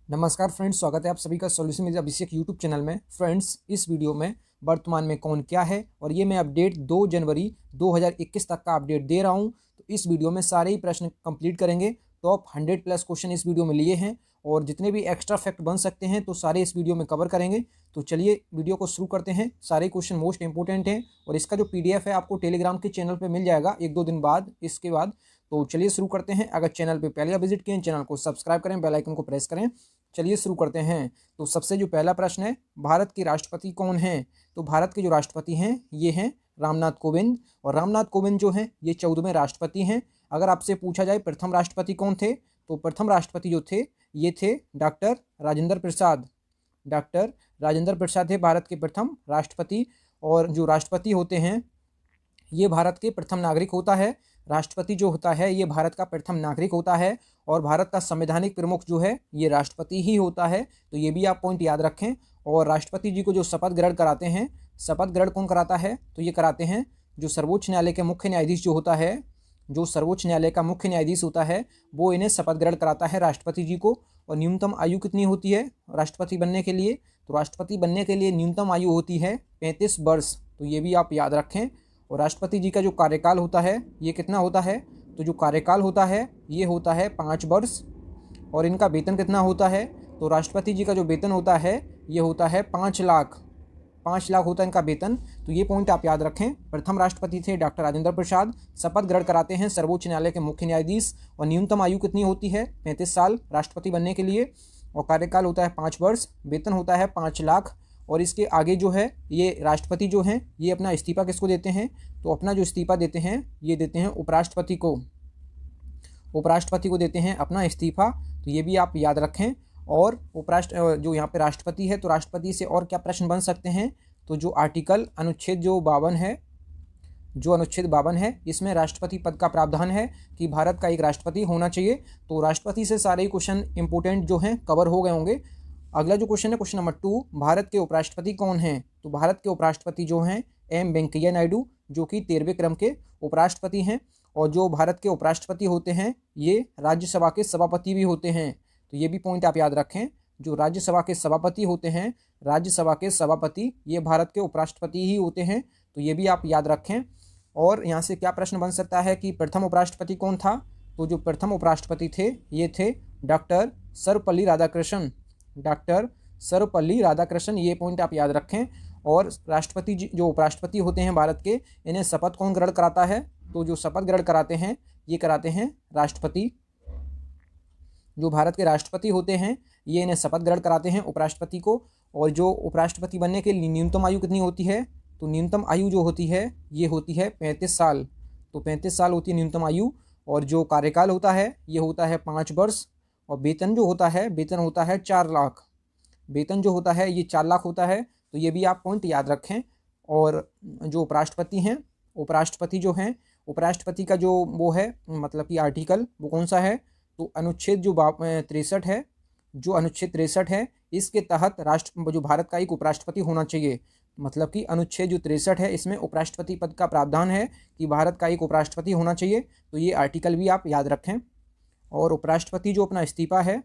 नमस्कार फ्रेंड्स, स्वागत है आप सभी का solution with Abhishek YouTube channel में। फ्रेंड्स, इस वीडियो में वर्तमान में कौन क्या है और ये मैं अपडेट 2 जनवरी 2021 तक का अपडेट दे रहा हूँ। तो इस वीडियो में सारे ही प्रश्न कंप्लीट करेंगे। टॉप 100 प्लस क्वेश्चन इस वीडियो में लिए हैं और जितने भी एक्स्ट्रा फैक्ट बन सकते हैं तो सारे इस वीडियो में कवर करेंगे। तो चलिए वीडियो को शुरू करते हैं। सारे क्वेश्चन मोस्ट इंपॉर्टेंट हैं और इसका जो PDF है आपको टेलीग्राम के चैनल पर मिल जाएगा 1-2 दिन बाद इसके बाद। तो चलिए शुरू करते हैं। अगर चैनल पे पहले विजिट किए चैनल को सब्सक्राइब करें, बेल आइकन को प्रेस करें। चलिए शुरू करते हैं। तो सबसे जो पहला प्रश्न है, भारत के राष्ट्रपति कौन हैं? तो भारत के जो राष्ट्रपति हैं ये हैं रामनाथ कोविंद। और रामनाथ कोविंद जो हैं ये 14वें राष्ट्रपति हैं। अगर आपसे पूछा जाए प्रथम राष्ट्रपति कौन थे, तो प्रथम राष्ट्रपति जो थे ये थे डॉक्टर राजेंद्र प्रसाद। डॉक्टर राजेंद्र प्रसाद थे भारत के प्रथम राष्ट्रपति। और जो राष्ट्रपति होते हैं ये भारत के प्रथम नागरिक होता है। राष्ट्रपति जो होता है ये भारत का प्रथम नागरिक होता है और भारत का संवैधानिक प्रमुख जो है ये राष्ट्रपति ही होता है। तो ये भी आप पॉइंट याद रखें। और राष्ट्रपति जी को जो शपथ ग्रहण कराते हैं, शपथ ग्रहण कौन कराता है? तो ये कराते हैं जो सर्वोच्च न्यायालय के मुख्य न्यायाधीश जो होता है, जो सर्वोच्च न्यायालय का मुख्य न्यायाधीश होता है वो इन्हें शपथ ग्रहण कराता है राष्ट्रपति जी को। और न्यूनतम आयु कितनी होती है राष्ट्रपति बनने के लिए? तो राष्ट्रपति बनने के लिए न्यूनतम आयु होती है 35 वर्ष। तो ये भी आप याद रखें। और राष्ट्रपति जी का जो कार्यकाल होता है ये कितना होता है? तो जो कार्यकाल होता है ये होता है 5 वर्ष। और इनका वेतन कितना होता है? तो राष्ट्रपति जी का जो वेतन होता है ये होता है 5 लाख। 5 लाख होता है इनका वेतन। तो ये पॉइंट आप याद रखें। प्रथम राष्ट्रपति थे डॉक्टर राजेंद्र प्रसाद। शपथ ग्रहण कराते हैं सर्वोच्च न्यायालय के मुख्य न्यायाधीश। और न्यूनतम आयु कितनी होती है? 35 साल राष्ट्रपति बनने के लिए। और कार्यकाल होता है 5 वर्ष। वेतन होता है 5 लाख। और इसके आगे जो है ये राष्ट्रपति जो हैं ये अपना इस्तीफा किसको देते हैं? तो अपना जो इस्तीफा देते हैं ये देते हैं उपराष्ट्रपति को। उपराष्ट्रपति को देते हैं अपना इस्तीफा। तो ये भी आप याद रखें। और जो यहाँ पे राष्ट्रपति है तो राष्ट्रपति से और क्या प्रश्न बन सकते हैं? तो जो आर्टिकल अनुच्छेद जो 52 है, जो अनुच्छेद 52 है इसमें राष्ट्रपति पद का प्रावधान है कि भारत का एक राष्ट्रपति होना चाहिए। तो राष्ट्रपति से सारे ही क्वेश्चन इंपोर्टेंट जो हैं कवर हो गए होंगे। अगला जो क्वेश्चन है क्वेश्चन नंबर 2, भारत के उपराष्ट्रपति कौन हैं? तो भारत के उपराष्ट्रपति जो हैं एम वेंकैया नायडू, जो कि 13वें क्रम के उपराष्ट्रपति हैं। और जो भारत के उपराष्ट्रपति होते हैं ये राज्यसभा के सभापति भी होते हैं। तो ये भी पॉइंट आप याद रखें। जो राज्यसभा के सभापति होते हैं, राज्यसभा के सभापति ये भारत के उपराष्ट्रपति ही होते हैं। तो ये भी आप याद रखें। और यहाँ से क्या प्रश्न बन सकता है कि प्रथम उपराष्ट्रपति कौन था? तो जो प्रथम उपराष्ट्रपति थे ये थे डॉक्टर सर्वपल्ली राधाकृष्णन। डॉक्टर सर्वपल्ली राधाकृष्णन, ये पॉइंट आप याद रखें। और राष्ट्रपति जी जो उपराष्ट्रपति होते हैं भारत के, इन्हें शपथ कौन ग्रहण कराता है? तो जो शपथ ग्रहण कराते हैं ये कराते हैं राष्ट्रपति। जो भारत के राष्ट्रपति होते हैं ये इन्हें शपथ ग्रहण कराते हैं उपराष्ट्रपति को। और जो उपराष्ट्रपति बनने के लिए न्यूनतम आयु कितनी होती है? तो न्यूनतम आयु जो होती है ये होती है 35 साल। तो 35 साल होती है न्यूनतम आयु। और जो कार्यकाल होता है ये होता है 5 वर्ष। और वेतन जो होता है, वेतन होता है 4 लाख। वेतन जो होता है ये 4 लाख होता है। तो ये भी आप पॉइंट याद रखें। और जो उपराष्ट्रपति हैं, उपराष्ट्रपति जो हैं, उपराष्ट्रपति का जो वो है मतलब कि आर्टिकल वो कौन सा है? तो अनुच्छेद जो 63 है, जो अनुच्छेद 63 है इसके तहत जो भारत का एक उपराष्ट्रपति होना चाहिए। मतलब कि अनुच्छेद जो 63 है इसमें उपराष्ट्रपति पद का प्रावधान है कि भारत का एक उपराष्ट्रपति होना चाहिए। तो ये आर्टिकल भी आप याद रखें। और उपराष्ट्रपति जो अपना इस्तीफा है,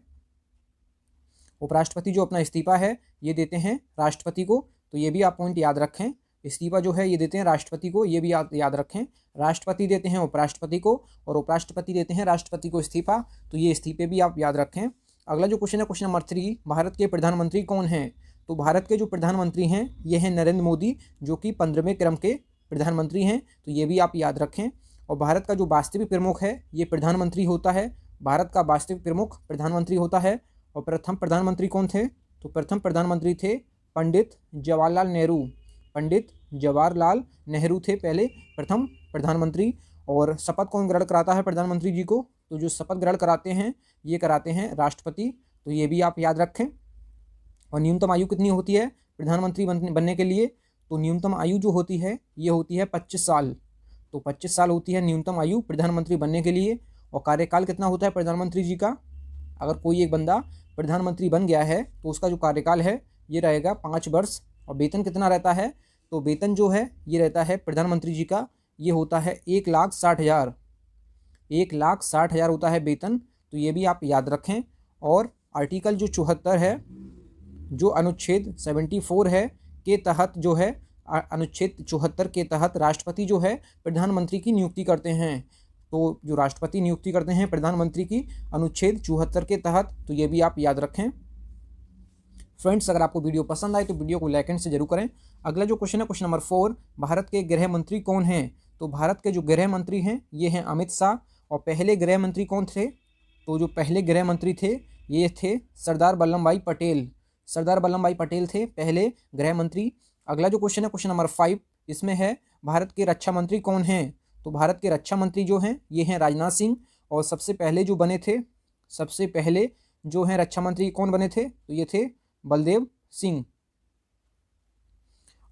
उपराष्ट्रपति जो अपना इस्तीफा है ये देते हैं राष्ट्रपति को। तो ये भी आप पॉइंट याद रखें। इस्तीफा जो है ये देते हैं राष्ट्रपति को, ये भी याद रखें। राष्ट्रपति देते हैं उपराष्ट्रपति को और उपराष्ट्रपति देते हैं राष्ट्रपति को इस्तीफा। तो ये इस्तीफे भी आप याद रखें। अगला जो क्वेश्चन है क्वेश्चन नंबर 3, भारत के प्रधानमंत्री कौन हैं? तो भारत के जो प्रधानमंत्री हैं ये हैं नरेंद्र मोदी, जो कि 15वें क्रम के प्रधानमंत्री हैं। तो ये भी आप याद रखें। और भारत का जो वास्तविक प्रमुख है ये प्रधानमंत्री होता है। भारत का वास्तविक प्रमुख प्रधानमंत्री होता है। और प्रथम प्रधानमंत्री कौन थे? तो प्रथम प्रधानमंत्री थे पंडित जवाहरलाल नेहरू। पंडित जवाहरलाल नेहरू थे पहले प्रथम प्रधानमंत्री। और शपथ कौन ग्रहण कराता है प्रधानमंत्री जी को? तो जो शपथ ग्रहण कराते हैं ये कराते हैं राष्ट्रपति। तो ये भी आप याद रखें। और न्यूनतम आयु कितनी होती है प्रधानमंत्री बनने के लिए? तो न्यूनतम आयु जो होती है ये होती है 25 साल। तो 25 साल होती है न्यूनतम आयु प्रधानमंत्री बनने के लिए। और कार्यकाल कितना होता है प्रधानमंत्री जी का? अगर कोई एक बंदा प्रधानमंत्री बन गया है तो उसका जो कार्यकाल है ये रहेगा 5 वर्ष। और वेतन कितना रहता है? तो वेतन जो है ये रहता है प्रधानमंत्री जी का ये होता है 1,60,000। 1,60,000 होता है वेतन। तो ये भी आप याद रखें। और आर्टिकल जो 74 है, जो अनुच्छेद 74 है के तहत जो है, अनुच्छेद 74 के तहत राष्ट्रपति जो है प्रधानमंत्री की नियुक्ति करते हैं। तो जो राष्ट्रपति नियुक्ति करते हैं प्रधानमंत्री की अनुच्छेद 74 के तहत, तो ये भी आप याद रखें। फ्रेंड्स, अगर आपको वीडियो पसंद आए तो वीडियो को लाइक एंड से जरूर करें। अगला जो क्वेश्चन है, क्वेश्चन नंबर 4, भारत के गृह मंत्री कौन हैं? तो भारत के जो गृह मंत्री हैं ये हैं अमित शाह। और पहले गृह मंत्री कौन थे? तो जो पहले गृह मंत्री थे ये थे सरदार वल्लभ भाई पटेल। सरदार वल्लभ भाई पटेल थे पहले गृह मंत्री। अगला जो क्वेश्चन है, क्वेश्चन नंबर 5, इसमें है भारत के रक्षा मंत्री कौन हैं? तो भारत के रक्षा मंत्री जो हैं ये हैं राजनाथ सिंह। और सबसे पहले जो बने थे, सबसे पहले जो हैं रक्षा मंत्री कौन बने थे? तो ये थे बलदेव सिंह।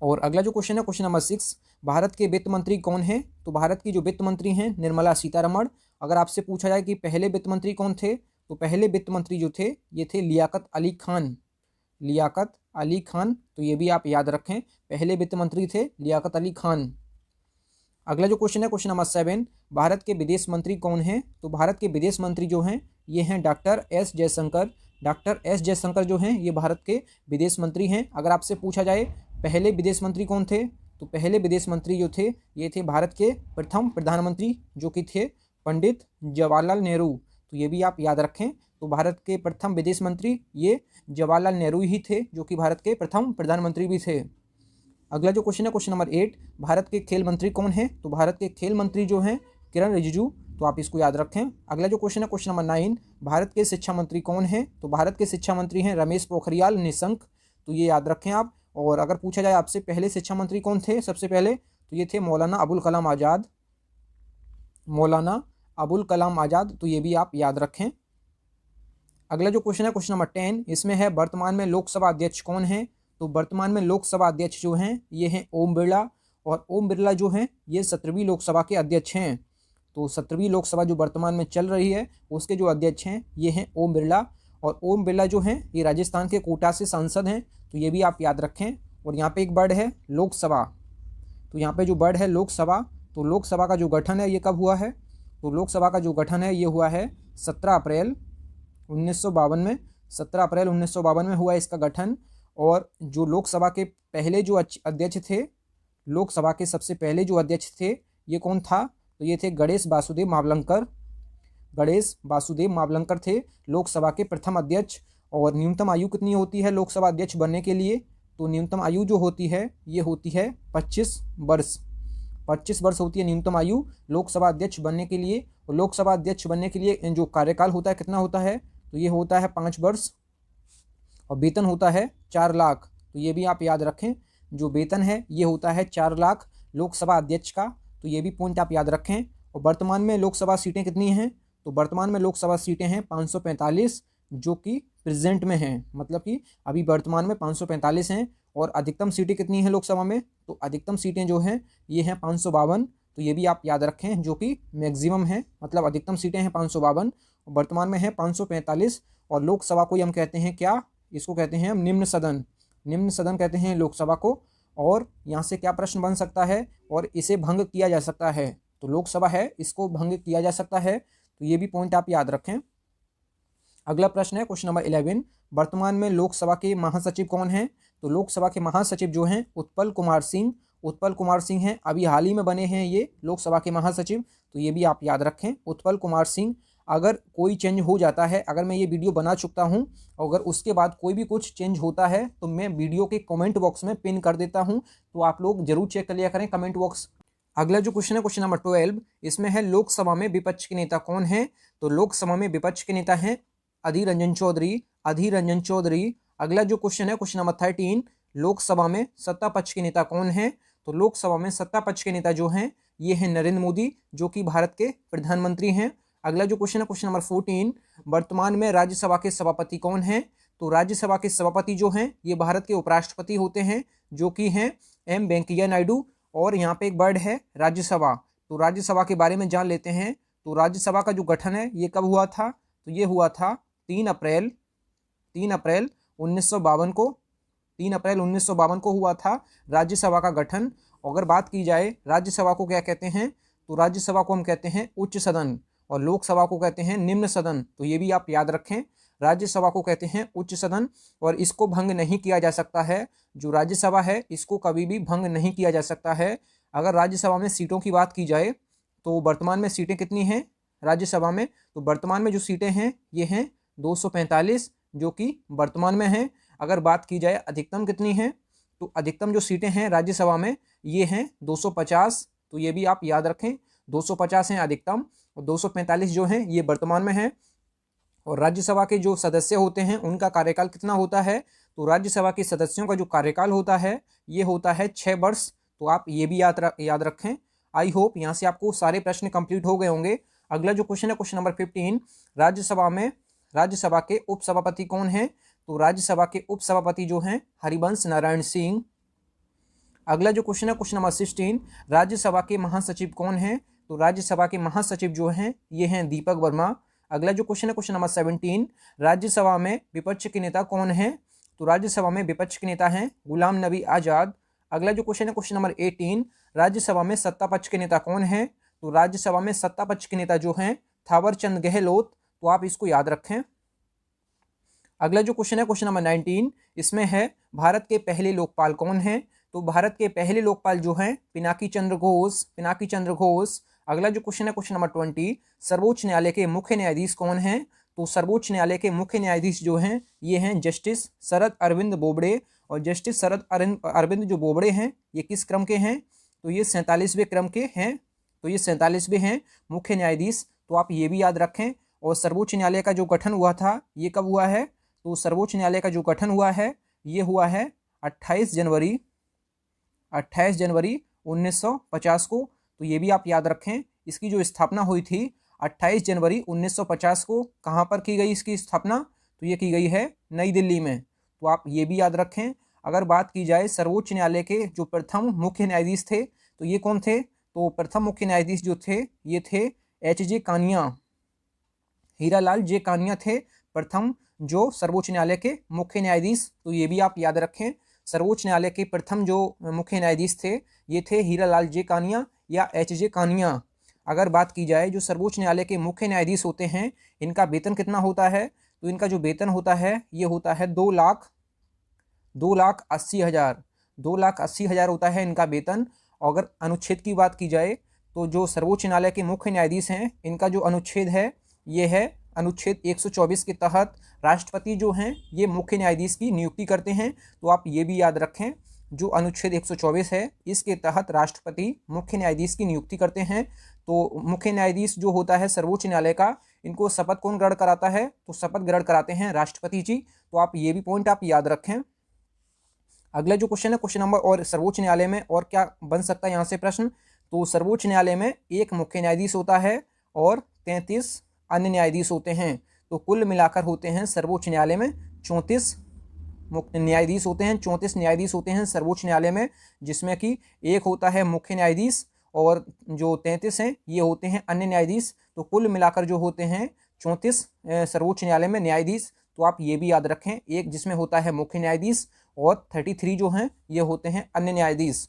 और अगला जो क्वेश्चन है, क्वेश्चन नंबर 6, भारत के वित्त मंत्री कौन हैं? तो भारत की जो वित्त मंत्री हैं निर्मला सीतारमण। अगर आपसे पूछा जाए कि पहले वित्त मंत्री कौन थे, तो पहले वित्त मंत्री जो थे ये थे लियाकत अली खान। लियाकत अली खान, तो ये भी आप याद रखें, पहले वित्त मंत्री थे लियाकत अली खान। अगला जो क्वेश्चन है, क्वेश्चन नंबर 7, भारत के विदेश मंत्री कौन हैं? तो भारत के विदेश मंत्री जो हैं ये हैं doctor S Jaishankar. Doctor S Jaishankar जो हैं ये भारत के विदेश मंत्री हैं। अगर आपसे पूछा जाए पहले विदेश मंत्री कौन थे, तो पहले विदेश मंत्री जो थे ये थे भारत के प्रथम प्रधानमंत्री जो कि थे पंडित जवाहरलाल नेहरू। तो ये भी आप याद रखें। तो भारत के प्रथम विदेश मंत्री ये जवाहरलाल नेहरू ही थे जो कि भारत के प्रथम प्रधानमंत्री भी थे। अगला जो क्वेश्चन है, क्वेश्चन नंबर 8, भारत के खेल मंत्री कौन हैं? तो भारत के खेल मंत्री जो हैं किरण रिजिजू। तो आप इसको याद रखें। अगला जो क्वेश्चन है, क्वेश्चन नंबर 9, भारत के शिक्षा मंत्री कौन हैं? तो भारत के शिक्षा मंत्री हैं रमेश पोखरियाल निशंक। तो ये याद रखें आप। और अगर पूछा जाए आपसे पहले शिक्षा मंत्री कौन थे सबसे पहले, तो ये थे मौलाना अबुल कलाम आज़ाद। मौलाना अबुल कलाम आज़ाद, तो ये भी आप याद रखें। अगला जो क्वेश्चन है, क्वेश्चन नंबर 10, इसमें है वर्तमान में लोकसभा अध्यक्ष कौन है? तो वर्तमान में लोकसभा अध्यक्ष जो हैं ये हैं ओम बिरला। और ओम बिरला जो हैं ये 17वीं लोकसभा के अध्यक्ष हैं। तो 17वीं लोकसभा जो वर्तमान में चल रही है उसके जो अध्यक्ष हैं ये हैं ओम बिरला। और ओम बिरला जो हैं ये राजस्थान के कोटा से सांसद हैं। तो ये भी आप याद रखें। और यहाँ पे एक वर्ड है लोकसभा। तो यहाँ पे जो वर्ड है लोकसभा, तो लोकसभा का जो गठन है ये कब हुआ है? तो लोकसभा का जो गठन है ये हुआ है 17 अप्रैल 1952 में। 17 अप्रैल 1952 में हुआ इसका गठन। और जो लोकसभा के पहले जो अध्यक्ष थे, लोकसभा के सबसे पहले जो अध्यक्ष थे ये कौन था? तो ये थे गणेश वासुदेव मावलंकर। गणेश वासुदेव मावलंकर थे लोकसभा के प्रथम अध्यक्ष। और न्यूनतम आयु कितनी होती है लोकसभा अध्यक्ष बनने के लिए? तो न्यूनतम आयु जो होती है ये होती है 25 वर्ष। 25 वर्ष होती है न्यूनतम आयु लोकसभा अध्यक्ष बनने के लिए। और लोकसभा अध्यक्ष बनने के लिए जो कार्यकाल होता है कितना होता है? तो ये होता है 5 वर्ष। और वेतन होता है 4 लाख। तो ये भी आप याद रखें, जो वेतन है ये होता है 4 लाख लोकसभा अध्यक्ष का। तो ये भी पॉइंट आप याद रखें। और वर्तमान में लोकसभा सीटें कितनी हैं? तो वर्तमान में लोकसभा सीटें हैं 545, जो कि प्रेजेंट में हैं, मतलब कि अभी वर्तमान में 545 हैं। और अधिकतम सीटें कितनी हैं लोकसभा में? तो अधिकतम सीटें जो हैं ये हैं 552। तो ये भी आप याद रखें, जो कि मैक्सिमम है, मतलब अधिकतम सीटें हैं 552, वर्तमान में है 545। और लोकसभा को हम कहते हैं क्या? इसको कहते हैं हम निम्न सदन। निम्न सदन कहते हैं लोकसभा को। और यहाँ से क्या प्रश्न बन सकता है? और इसे भंग किया जा सकता है। तो लोकसभा है, इसको भंग किया जा सकता है। तो ये भी पॉइंट आप याद रखें। अगला प्रश्न है क्वेश्चन नंबर 11, वर्तमान में लोकसभा के महासचिव कौन हैं? तो लोकसभा के महासचिव जो हैं उत्पल कुमार सिंह। उत्पल कुमार सिंह हैं, अभी हाल ही में बने हैं ये लोकसभा के महासचिव। तो ये भी आप याद रखें, उत्पल कुमार सिंह। अगर कोई चेंज हो जाता है, अगर मैं ये वीडियो बना चुका हूँ, अगर उसके बाद कोई भी कुछ चेंज होता है तो मैं वीडियो के कमेंट बॉक्स में पिन कर देता हूँ। तो आप लोग जरूर चेक कर लिया करें कमेंट बॉक्स। अगला जो क्वेश्चन है क्वेश्चन नंबर 12, इसमें है लोकसभा में विपक्ष के नेता कौन है? तो लोकसभा में विपक्ष के नेता हैं अधीर रंजन चौधरी। अधीर रंजन चौधरी। अगला जो क्वेश्चन है क्वेश्चन नंबर 13, लोकसभा में सत्ता पक्ष के नेता कौन है? तो लोकसभा में सत्ता पक्ष के नेता जो हैं ये हैं नरेंद्र मोदी, जो कि भारत के प्रधानमंत्री हैं। अगला जो क्वेश्चन है क्वेश्चन नंबर 14, वर्तमान में राज्यसभा के सभापति कौन हैं? तो राज्यसभा के सभापति जो हैं ये भारत के उपराष्ट्रपति होते हैं, जो कि हैं एम वेंकैया नायडू। और यहाँ पे एक वर्ड है राज्यसभा। तो राज्यसभा के बारे में जान लेते हैं। तो राज्यसभा का जो गठन है ये कब हुआ था? तो ये हुआ था 3 अप्रैल 1952 को। 3 अप्रैल 1952 को हुआ था राज्यसभा का गठन। अगर बात की जाए राज्यसभा को क्या कहते हैं? तो राज्यसभा को हम कहते हैं उच्च सदन, और लोकसभा को कहते हैं निम्न सदन। तो ये भी आप याद रखें, राज्यसभा को कहते हैं उच्च सदन, और इसको भंग नहीं किया जा सकता है। जो राज्यसभा है इसको कभी भी भंग नहीं किया जा सकता है। अगर राज्यसभा में सीटों की बात की जाए तो वर्तमान में सीटें कितनी हैं राज्यसभा में, तो वर्तमान में जो सीटें हैं ये हैं 245, जो कि वर्तमान में हैं। अगर बात की जाए अधिकतम कितनी है, तो अधिकतम जो सीटें हैं राज्यसभा में ये हैं 250, तो ये भी आप याद रखें, 250 हैं अधिकतम और 245 जो हैं ये वर्तमान में हैं। और राज्यसभा के जो सदस्य होते हैं उनका कार्यकाल कितना होता है, तो राज्यसभा के सदस्यों का जो कार्यकाल होता है ये होता है 6 वर्ष। तो आप ये भी याद रखें। आई होप यहाँ से आपको सारे प्रश्न कंप्लीट हो गए होंगे। अगला जो क्वेश्चन है क्वेश्चन नंबर 15, राज्यसभा के उपसभापति कौन हैं, तो राज्यसभा के उपसभापति जो हैं हरिवंश नारायण सिंह। अगला जो क्वेश्चन है क्वेश्चन नंबर 16, राज्यसभा के महासचिव कौन हैं, तो राज्यसभा के महासचिव जो हैं ये हैं दीपक वर्मा। अगला जो क्वेश्चन है क्वेश्चन नंबर 17, राज्यसभा में विपक्ष के नेता कौन हैं, तो राज्यसभा में विपक्ष के नेता हैं गुलाम नबी आज़ाद। अगला जो क्वेश्चन है क्वेश्चन नंबर 18, राज्यसभा में सत्ता पक्ष के नेता कौन हैं, तो राज्यसभा में सत्ता पक्ष के नेता जो हैं थावर चंद गहलोत, तो आप इसको याद रखें। अगला जो क्वेश्चन है क्वेश्चन नंबर 19, इसमें है भारत के पहले लोकपाल कौन हैं, तो भारत के पहले लोकपाल जो हैं पिनाकी चंद्र घोष। अगला जो क्वेश्चन है क्वेश्चन नंबर 20, सर्वोच्च न्यायालय के मुख्य न्यायाधीश कौन हैं, तो सर्वोच्च न्यायालय के मुख्य न्यायाधीश जो हैं ये हैं जस्टिस शरद अरविंद बोबड़े। और जस्टिस शरद अरविंद जो बोबड़े हैं ये किस क्रम के हैं, तो ये 47वें क्रम के हैं, तो ये 47वें हैं मुख्य न्यायाधीश, तो आप ये भी याद रखें। और सर्वोच्च न्यायालय का जो गठन हुआ था ये कब हुआ है, तो सर्वोच्च न्यायालय का जो गठन हुआ है ये हुआ है 28 जनवरी 1950 को, तो ये भी आप याद रखें। इसकी जो स्थापना हुई थी 28 जनवरी 1950 को, कहाँ पर की गई इसकी स्थापना, तो ये की गई है नई दिल्ली में, तो आप ये भी याद रखें। अगर बात की जाए सर्वोच्च न्यायालय के जो प्रथम मुख्य न्यायाधीश थे तो ये कौन थे, तो प्रथम मुख्य न्यायाधीश जो थे ये थे H.J. कानिया, हीरालाल जे कानिया थे प्रथम जो सर्वोच्च न्यायालय के मुख्य न्यायाधीश, तो ये भी आप याद रखें। सर्वोच्च न्यायालय के प्रथम जो मुख्य न्यायाधीश थे ये थे हीरालाल जे कानिया या H.J. कानिया। अगर बात की जाए जो सर्वोच्च न्यायालय के मुख्य न्यायाधीश होते हैं इनका वेतन कितना होता है, तो इनका जो वेतन होता है ये होता है 2,80,000 होता है इनका वेतन। अगर अनुच्छेद की बात की जाए तो जो सर्वोच्च न्यायालय के मुख्य न्यायाधीश हैं इनका जो अनुच्छेद है ये है अनुच्छेद 124 के तहत राष्ट्रपति जो हैं ये मुख्य न्यायाधीश की नियुक्ति करते हैं, तो आप ये भी याद रखें। जो अनुच्छेद 124 है इसके तहत राष्ट्रपति मुख्य न्यायाधीश की नियुक्ति करते हैं। तो मुख्य न्यायाधीश जो होता है सर्वोच्च न्यायालय का, इनको शपथ कौन ग्रहण कराता है, तो शपथ ग्रहण कराते हैं राष्ट्रपति जी, तो आप ये भी पॉइंट आप याद रखें। अगला जो क्वेश्चन है क्वेश्चन नंबर, और सर्वोच्च न्यायालय में और क्या बन सकता है यहाँ से प्रश्न, तो सर्वोच्च न्यायालय में एक मुख्य न्यायाधीश होता है और 33 अन्य न्यायाधीश होते हैं, तो कुल मिलाकर होते हैं सर्वोच्च न्यायालय में 34 न्यायाधीश होते हैं, 34 न्यायाधीश होते हैं सर्वोच्च न्यायालय में, जिसमें कि एक होता है मुख्य न्यायाधीश और जो 33 हैं ये होते हैं अन्य न्यायाधीश, तो कुल मिलाकर जो होते हैं 34 सर्वोच्च न्यायालय में न्यायाधीश, तो आप ये भी याद रखें। एक जिसमें होता है मुख्य न्यायाधीश और 33 जो हैं ये होते हैं अन्य न्यायाधीश,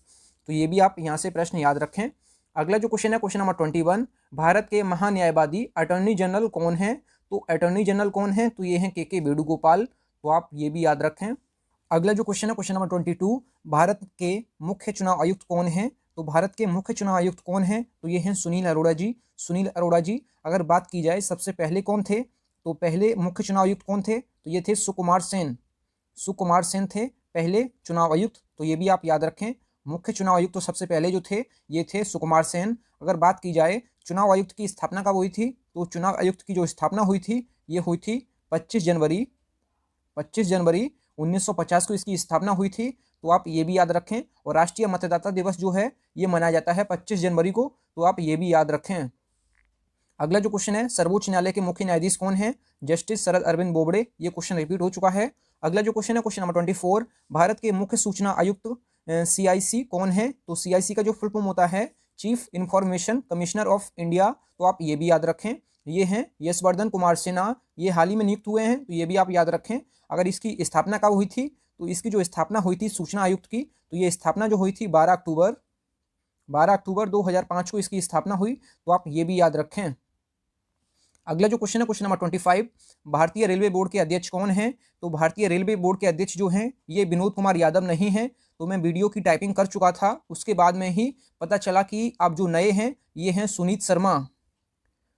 तो ये भी आप यहाँ से प्रश्न याद रखें। अगला जो क्वेश्चन है क्वेश्चन नंबर 21, भारत के महान्यायवादी अटॉर्नी जनरल कौन है, तो अटॉर्नी जनरल कौन है, तो ये हैं के वेणुगोपाल, तो आप ये भी याद रखें। अगला जो क्वेश्चन है क्वेश्चन नंबर 22, भारत के मुख्य चुनाव आयुक्त कौन हैं, तो भारत के मुख्य चुनाव आयुक्त कौन हैं, तो ये हैं सुनील अरोड़ा जी। अगर बात की जाए सबसे पहले कौन थे, तो पहले मुख्य चुनाव आयुक्त कौन थे, तो ये थे सुकुमार सेन थे पहले चुनाव आयुक्त, तो ये भी आप याद रखें। मुख्य चुनाव आयुक्त तो सबसे पहले जो थे ये थे सुकुमार सेन। अगर बात की जाए चुनाव आयुक्त की स्थापना कब हुई थी, तो चुनाव आयुक्त की जो स्थापना हुई थी ये हुई थी 25 जनवरी 1950 को इसकी स्थापना हुई थी, तो आप ये भी याद रखें। और राष्ट्रीय मतदाता दिवस जो है ये मनाया जाता है 25 जनवरी को, तो आप ये भी याद रखें। अगला जो क्वेश्चन है सर्वोच्च न्यायालय के मुख्य न्यायाधीश कौन है, जस्टिस शरद अरविंद बोबड़े, ये क्वेश्चन रिपीट हो चुका है। अगला जो क्वेश्चन है क्वेश्चन नंबर 24, भारत के मुख्य सूचना आयुक्त CIC कौन है, तो CIC का जो फुल फॉर्म होता है chief information commissioner of India, तो आप ये भी याद रखें। ये हैं यशवर्धन कुमार सिन्हा, ये हाल ही में नियुक्त हुए हैं, तो ये भी आप याद रखें। अगर इसकी स्थापना कब हुई थी, तो इसकी जो स्थापना हुई थी सूचना आयुक्त की, तो ये स्थापना जो हुई थी 12 अक्टूबर 2005 को इसकी स्थापना हुई, तो आप ये भी याद रखें। अगला जो क्वेश्चन है क्वेश्चन नंबर 25, भारतीय रेलवे बोर्ड के अध्यक्ष कौन हैं? तो भारतीय रेलवे बोर्ड के अध्यक्ष जो हैं ये विनोद कुमार यादव नहीं हैं। तो मैं वीडियो की टाइपिंग कर चुका था, उसके बाद में ही पता चला कि अब जो नए हैं ये हैं सुनीत शर्मा।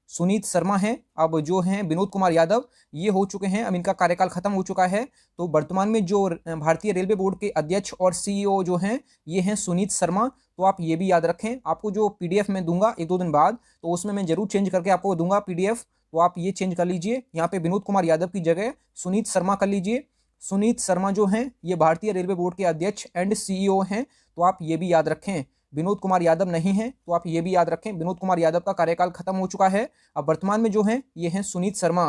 सुनीत शर्मा हैं। अब जो हैं विनोद कुमार यादव ये हो चुके हैं, अब इनका कार्यकाल खत्म हो चुका है। तो वर्तमान में जो भारतीय रेलवे बोर्ड के अध्यक्ष और सीईओ जो हैं ये हैं सुनीत शर्मा। तो आप ये भी याद रखें। आपको जो पीडीएफ में दूंगा 1-2 दिन बाद, तो उसमें मैं जरूर चेंज करके आपको दूंगा पीडीएफ। तो आप ये चेंज कर लीजिए, यहाँ पे विनोद कुमार यादव की जगह सुनीत शर्मा कर लीजिए। सुनीत शर्मा जो हैं ये भारतीय रेलवे बोर्ड के अध्यक्ष एंड सीईओ हैं। तो आप ये भी याद रखें, विनोद कुमार यादव नहीं है। तो आप ये भी याद रखें, विनोद कुमार यादव का कार्यकाल खत्म हो चुका है। अब वर्तमान में जो है ये हैं सुनीत शर्मा।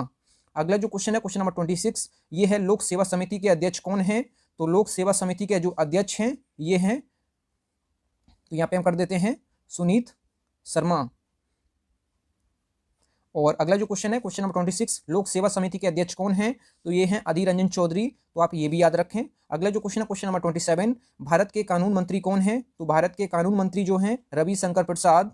अगला जो क्वेश्चन है क्वेश्चन नंबर 26, ये है लोक सेवा समिति के अध्यक्ष कौन है? तो लोक सेवा समिति के जो अध्यक्ष हैं ये हैं, तो यहाँ पे हम कर देते हैं सुनीत शर्मा। और अगला जो क्वेश्चन है क्वेश्चन नंबर 26, लोक सेवा समिति के अध्यक्ष कौन हैं? तो ये हैं अधीर रंजन चौधरी। तो आप ये भी याद रखें। अगला जो क्वेश्चन है क्वेश्चन नंबर 27, भारत के कानून मंत्री कौन हैं? तो भारत के कानून मंत्री जो हैं रविशंकर प्रसाद।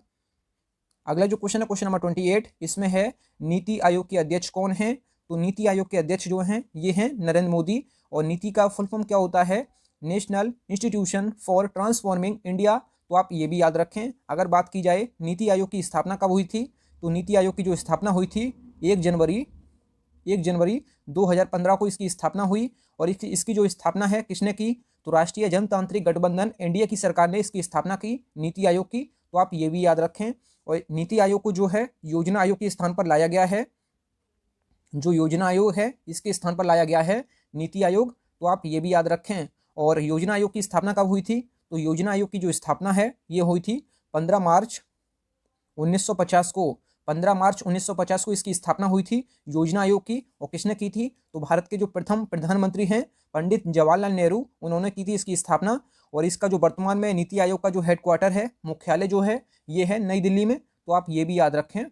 अगला जो क्वेश्चन है क्वेश्चन नंबर 28, इसमें है नीति आयोग के अध्यक्ष कौन हैं? तो नीति आयोग के अध्यक्ष जो हैं ये हैं नरेंद्र मोदी। और नीति का फुल फॉर्म क्या होता है? National institution for transforming India. तो आप ये भी याद रखें। अगर बात की जाए नीति आयोग की स्थापना कब हुई थी, तो नीति आयोग की जो स्थापना हुई थी 1 जनवरी 2015 को इसकी स्थापना हुई। और इसकी जो स्थापना है किसने की? तो राष्ट्रीय जनतांत्रिक गठबंधन एनडीए की सरकार ने इसकी स्थापना की नीति आयोग की। तो आप ये भी याद रखें। और नीति आयोग को जो है योजना आयोग के स्थान पर लाया गया है। जो योजना आयोग है इसके स्थान पर लाया गया है नीति आयोग। तो आप ये भी याद रखें। और योजना आयोग की स्थापना कब हुई थी? तो योजना आयोग की जो स्थापना है ये हुई थी 15 मार्च 1950 को। 15 मार्च 1950 को इसकी स्थापना हुई थी योजना आयोग की। और किसने की थी? तो भारत के जो प्रथम प्रधानमंत्री हैं पंडित जवाहरलाल नेहरू, उन्होंने की थी इसकी स्थापना। और इसका जो वर्तमान में नीति आयोग का जो हेडक्वार्टर है, मुख्यालय जो है ये है नई दिल्ली में। तो आप ये भी याद रखें।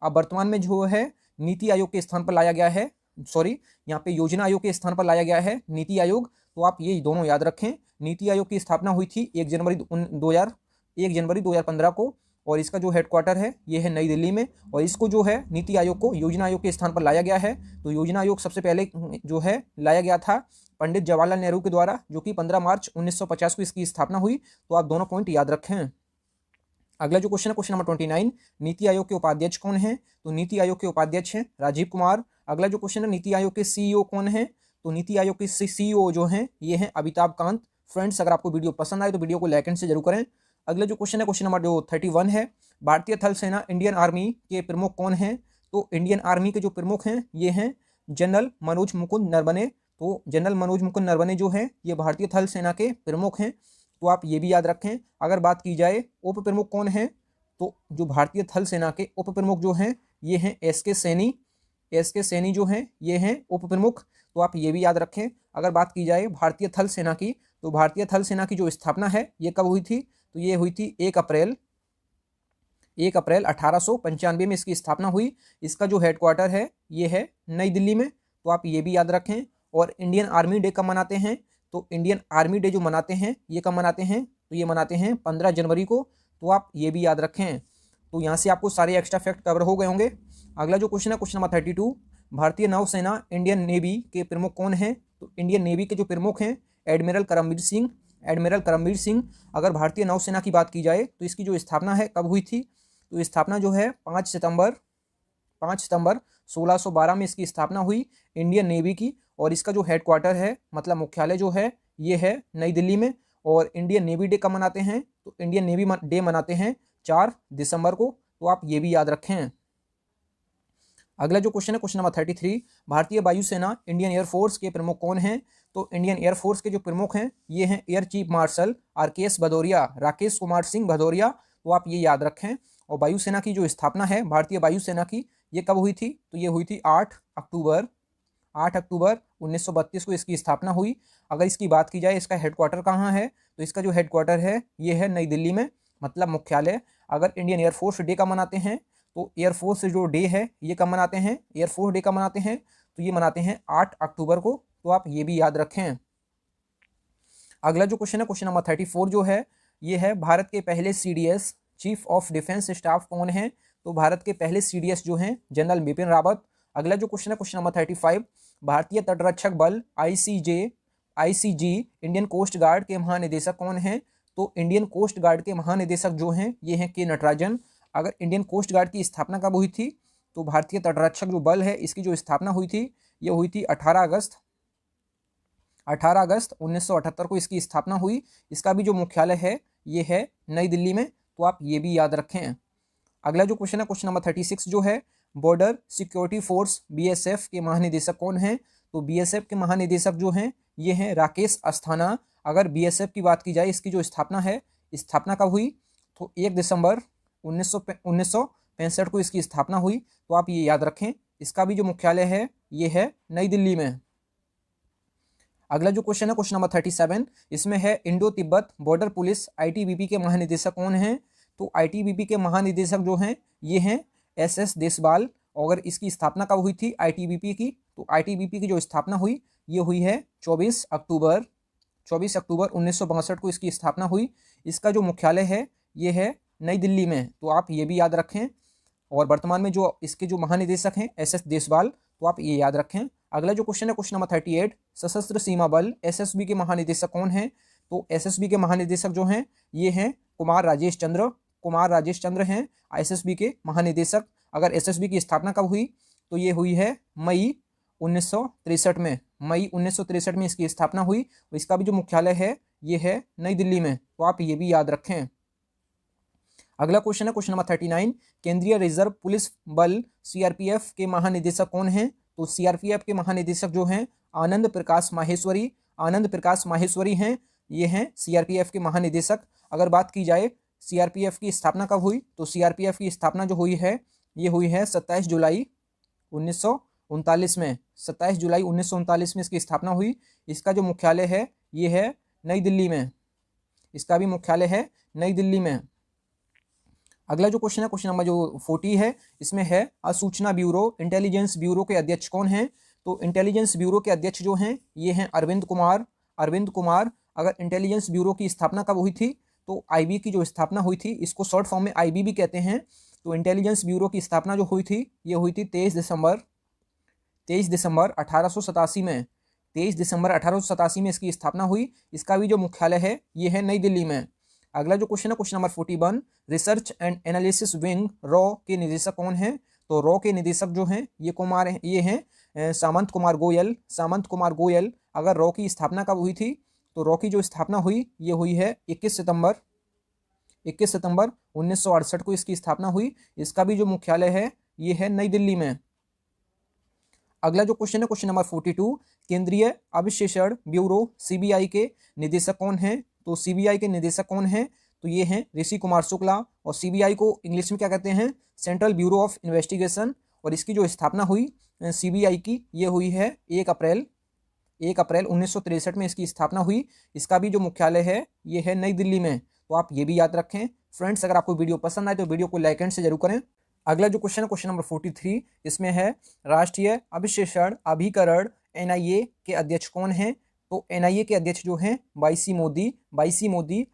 अब वर्तमान में जो है नीति आयोग के स्थान पर लाया गया है, सॉरी यहाँ पे योजना आयोग के स्थान पर लाया गया है नीति आयोग। तो आप ये दोनों याद रखें। नीति आयोग की स्थापना हुई थी 1 जनवरी 2015 को। और इसका जो हेडक्वार्टर है ये है नई दिल्ली में। और इसको जो है नीति आयोग को योजना आयोग के स्थान पर लाया गया है। तो योजना आयोग सबसे पहले जो है लाया गया था पंडित जवाहरलाल नेहरू के द्वारा, जो कि 15 मार्च 1950 को इसकी स्थापना हुई। तो आप दोनों पॉइंट याद रखें। अगला जो क्वेश्चन है क्वेश्चन नंबर 29, नीति आयोग के उपाध्यक्ष कौन हैं? तो नीति आयोग के उपाध्यक्ष हैं राजीव कुमार। अगला जो क्वेश्चन है नीति आयोग के सीईओ कौन हैं? तो नीति आयोग के सीईओ जो हैं ये हैं अमिताभ कांत। फ्रेंड्स, अगर आपको वीडियो पसंद आए तो वीडियो को लाइक एंड से जरूर करें। अगला जो क्वेश्चन है क्वेश्चन नंबर जो 31 है, भारतीय थल सेना इंडियन आर्मी के प्रमुख कौन हैं? तो इंडियन आर्मी के जो प्रमुख हैं ये हैं जनरल मनोज मुकुंद नरवणे। तो जनरल मनोज मुकुंद नरवणे जो हैं ये भारतीय थल सेना के प्रमुख हैं। तो आप ये भी याद रखें। अगर बात की जाए उप प्रमुख कौन हैं, तो जो भारतीय थल सेना के उप प्रमुख जो हैं ये हैं एस के सैनी जो हैं ये हैं उप प्रमुख। तो आप ये भी याद रखें। अगर बात की जाए भारतीय थल सेना की, तो भारतीय थल सेना की जो स्थापना है ये कब हुई थी? तो ये हुई थी 1 अप्रैल 1895 में इसकी स्थापना हुई। इसका जो हेडक्वार्टर है ये है नई दिल्ली में। तो आप ये भी याद रखें। और इंडियन आर्मी डे कब मनाते हैं? तो इंडियन आर्मी डे जो मनाते हैं ये कब मनाते हैं? तो ये मनाते हैं 15 जनवरी को। तो आप ये भी याद रखें। तो यहाँ से आपको सारे एक्स्ट्रा फैक्ट कवर हो गए होंगे। अगला जो क्वेश्चन है क्वेश्चन नंबर 32, भारतीय नौसेना इंडियन नेवी के प्रमुख कौन हैं? तो इंडियन नेवी के जो प्रमुख हैं एडमिरल करमबीर सिंह। अगर भारतीय नौसेना की बात की जाए तो इसकी जो स्थापना है कब हुई थी? तो स्थापना जो है 5 सितंबर 1612 में इसकी स्थापना हुई इंडियन नेवी की। और इसका जो हेडक्वार्टर है, मतलब मुख्यालय जो है ये है नई दिल्ली में। और इंडियन नेवी डे कब मनाते हैं? तो इंडियन नेवी डे मनाते हैं 4 दिसंबर को। तो आप ये भी याद रखें। अगला जो क्वेश्चन है क्वेश्चन नंबर 33, भारतीय वायुसेना इंडियन एयरफोर्स के प्रमुख कौन हैं? तो इंडियन एयरफोर्स के जो प्रमुख हैं ये हैं air chief marshal Rakesh Kumar Singh Bhadauria. तो आप ये याद रखें। और वायुसेना की जो स्थापना है भारतीय वायुसेना की ये कब हुई थी? तो ये हुई थी 8 अक्टूबर 1932 को इसकी स्थापना हुई। अगर इसकी बात की जाए इसका हेडक्वार्टर कहाँ है, तो इसका जो हेडक्वार्टर है ये है नई दिल्ली में, मतलब मुख्यालय। अगर इंडियन एयरफोर्स डे का मनाते हैं तो एयरफोर्स जो डे है ये कब मनाते हैं? एयरफोर्स डे कब मनाते हैं? तो ये मनाते हैं 8 अक्टूबर को। तो आप ये भी याद रखें। अगला जो क्वेश्चन है क्वेश्चन नंबर 34 जो है ये है भारत के पहले CDS chief of defence staff कौन है? तो भारत के पहले CDS जो हैं जनरल बिपिन रावत। अगला जो क्वेश्चन है क्वेश्चन नंबर 35, भारतीय तटरक्षक बल ICG इंडियन कोस्ट गार्ड के महानिदेशक कौन हैं? तो इंडियन कोस्ट गार्ड के महानिदेशक जो हैं ये हैं के नटराजन। अगर इंडियन कोस्ट गार्ड की स्थापना कब हुई थी? तो भारतीय तटरक्षक जो बल है इसकी जो स्थापना हुई थी ये हुई थी 18 अगस्त 1978 को इसकी स्थापना हुई। इसका भी जो मुख्यालय है ये है नई दिल्ली में, तो आप ये भी याद रखें। अगला जो क्वेश्चन है क्वेश्चन नंबर 36 जो है, बॉर्डर सिक्योरिटी फोर्स BSF के महानिदेशक कौन हैं? तो BSF के महानिदेशक जो हैं ये हैं राकेश अस्थाना। अगर BSF की बात की जाए इसकी जो स्थापना है, स्थापना कब हुई? तो 1 दिसंबर 1965 को इसकी स्थापना हुई, तो आप ये याद रखें। इसका भी जो मुख्यालय है ये है नई दिल्ली में। अगला जो क्वेश्चन है क्वेश्चन नंबर 37, इसमें है Indo Tibet border police ITBP के महानिदेशक कौन हैं? तो ITBP के महानिदेशक जो हैं ये हैं SS देसवाल। और इसकी स्थापना कब हुई थी ITBP की? तो ITBP की जो स्थापना हुई ये हुई है 24 अक्टूबर 1962 को इसकी स्थापना हुई। इसका जो मुख्यालय है ये है नई दिल्ली में, तो आप ये भी याद रखें। और वर्तमान में जो इसके जो महानिदेशक हैं SS देसवाल, तो आप ये याद रखें। अगला जो क्वेश्चन है क्वेश्चन नंबर 38, सशस्त्र सीमा बल SSB के महानिदेशक कौन हैं? तो SSB के महानिदेशक जो हैं ये हैं कुमार राजेश चंद्र हैं SSB के महानिदेशक। अगर SSB की स्थापना कब हुई? तो ये हुई है मई 1963 में। मई 1963 में इसकी स्थापना हुई। इसका भी जो मुख्यालय है ये है नई दिल्ली में, तो आप ये भी याद रखें। अगला क्वेश्चन है क्वेश्चन नंबर 39, केंद्रीय रिजर्व पुलिस बल CRPF के महानिदेशक कौन हैं? तो CRPF के महानिदेशक जो हैं आनंद प्रकाश माहेश्वरी हैं। ये हैं CRPF के महानिदेशक। अगर बात की जाए CRPF की स्थापना कब हुई? तो CRPF की स्थापना जो हुई है ये हुई है 27 जुलाई 1939 में। 27 जुलाई 1939 में इसकी स्थापना हुई। इसका जो मुख्यालय है ये है नई दिल्ली में। इसका भी मुख्यालय है नई दिल्ली में। अगला जो क्वेश्चन है क्वेश्चन नंबर जो 40 है, इसमें है सूचना ब्यूरो इंटेलिजेंस ब्यूरो के अध्यक्ष कौन हैं? तो इंटेलिजेंस ब्यूरो के अध्यक्ष जो हैं ये हैं अरविंद कुमार। अगर इंटेलिजेंस ब्यूरो की स्थापना कब हुई थी? तो IB की जो स्थापना हुई थी, इसको शॉर्ट फॉर्म में IB भी कहते हैं। तो इंटेलिजेंस ब्यूरो की स्थापना जो हुई थी ये हुई थी 23 दिसंबर 1887 में। 23 दिसंबर 1887 में इसकी स्थापना हुई। इसका भी जो मुख्यालय है ये है नई दिल्ली में। अगला जो क्वेश्चन है question number 41, research and analysis wing raw के निदेशक कौन हैं? तो रॉ के निदेशक जो हैं ये हैं सामंत कुमार गोयल। अगर रॉ की स्थापना कब हुई थी? तो रॉ की जो स्थापना हुई ये हुई है 21 सितंबर 1968 को इसकी स्थापना हुई। इसका भी जो मुख्यालय है ये है नई दिल्ली में। अगला जो क्वेश्चन है क्वेश्चन नंबर 42, केंद्रीय अभिशेषण ब्यूरो CBI के निदेशक कौन हैं? तो CBI के निदेशक कौन हैं? तो ये हैं ऋषि कुमार शुक्ला। और CBI को इंग्लिश में क्या कहते हैं? Central bureau of investigation. और इसकी जो स्थापना हुई CBI की ये हुई है 1 अप्रैल 1963 में इसकी स्थापना हुई। इसका भी जो मुख्यालय है ये है नई दिल्ली में, तो आप ये भी याद रखें। फ्रेंड्स, अगर आपको वीडियो पसंद आए तो वीडियो को लाइक एंड से जरूर करें। अगला जो क्वेश्चन है क्वेश्चन नंबर 43, इसमें है राष्ट्रीय अभिशेषण अभिकरण NIA के अध्यक्ष कौन हैं? तो NIA के अध्यक्ष जो हैं वाईसी मोदी।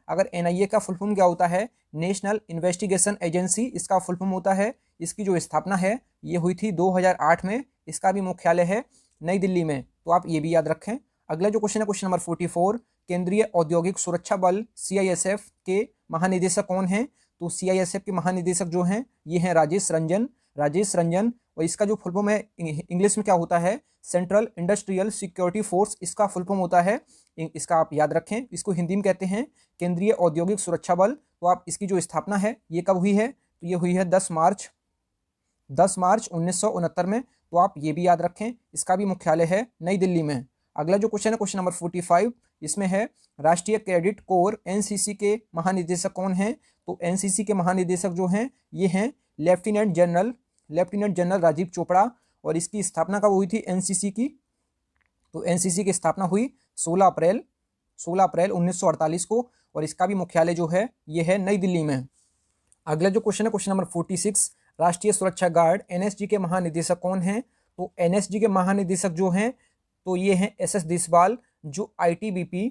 अगर NIA का फुल फॉर्म क्या होता है? नेशनल इन्वेस्टिगेशन एजेंसी इसका फुल फॉर्म होता है। इसकी जो स्थापना है ये हुई थी 2008 में। इसका भी मुख्यालय है नई दिल्ली में, तो आप ये भी याद रखें। अगला जो क्वेश्चन है क्वेश्चन नंबर 44, केंद्रीय औद्योगिक सुरक्षा बल CISF के महानिदेशक कौन हैं? तो CISF के महानिदेशक जो हैं ये हैं राजेश रंजन। और इसका जो फुल फॉर्म है इंग्लिश में क्या होता है? सेंट्रल इंडस्ट्रियल सिक्योरिटी फोर्स इसका फुल फॉर्म होता है। इसका आप याद रखें। इसको हिंदी में कहते हैं केंद्रीय औद्योगिक सुरक्षा बल। तो आप इसकी जो स्थापना है ये कब हुई है? तो ये हुई है 10 मार्च 1969 में, तो आप ये भी याद रखें। इसका भी मुख्यालय है नई दिल्ली में। अगला जो क्वेश्चन है क्वेश्चन नंबर 45, इसमें है राष्ट्रीय कैडेट कोर NCC के महानिदेशक कौन हैं? तो NCC के महानिदेशक जो हैं ये हैं लेफ्टिनेंट जनरल राजीव चोपड़ा। और इसकी स्थापना कब हुई थी NCC की? तो NCC की स्थापना हुई 16 अप्रैल 1948 को। और इसका भी मुख्यालय जो है ये है नई दिल्ली में। अगला जो क्वेश्चन है क्वेश्चन नंबर 46, राष्ट्रीय सुरक्षा गार्ड NSG के महानिदेशक कौन हैं? तो NSG के महानिदेशक जो हैं तो ये हैं SS देसवाल। जो ITBP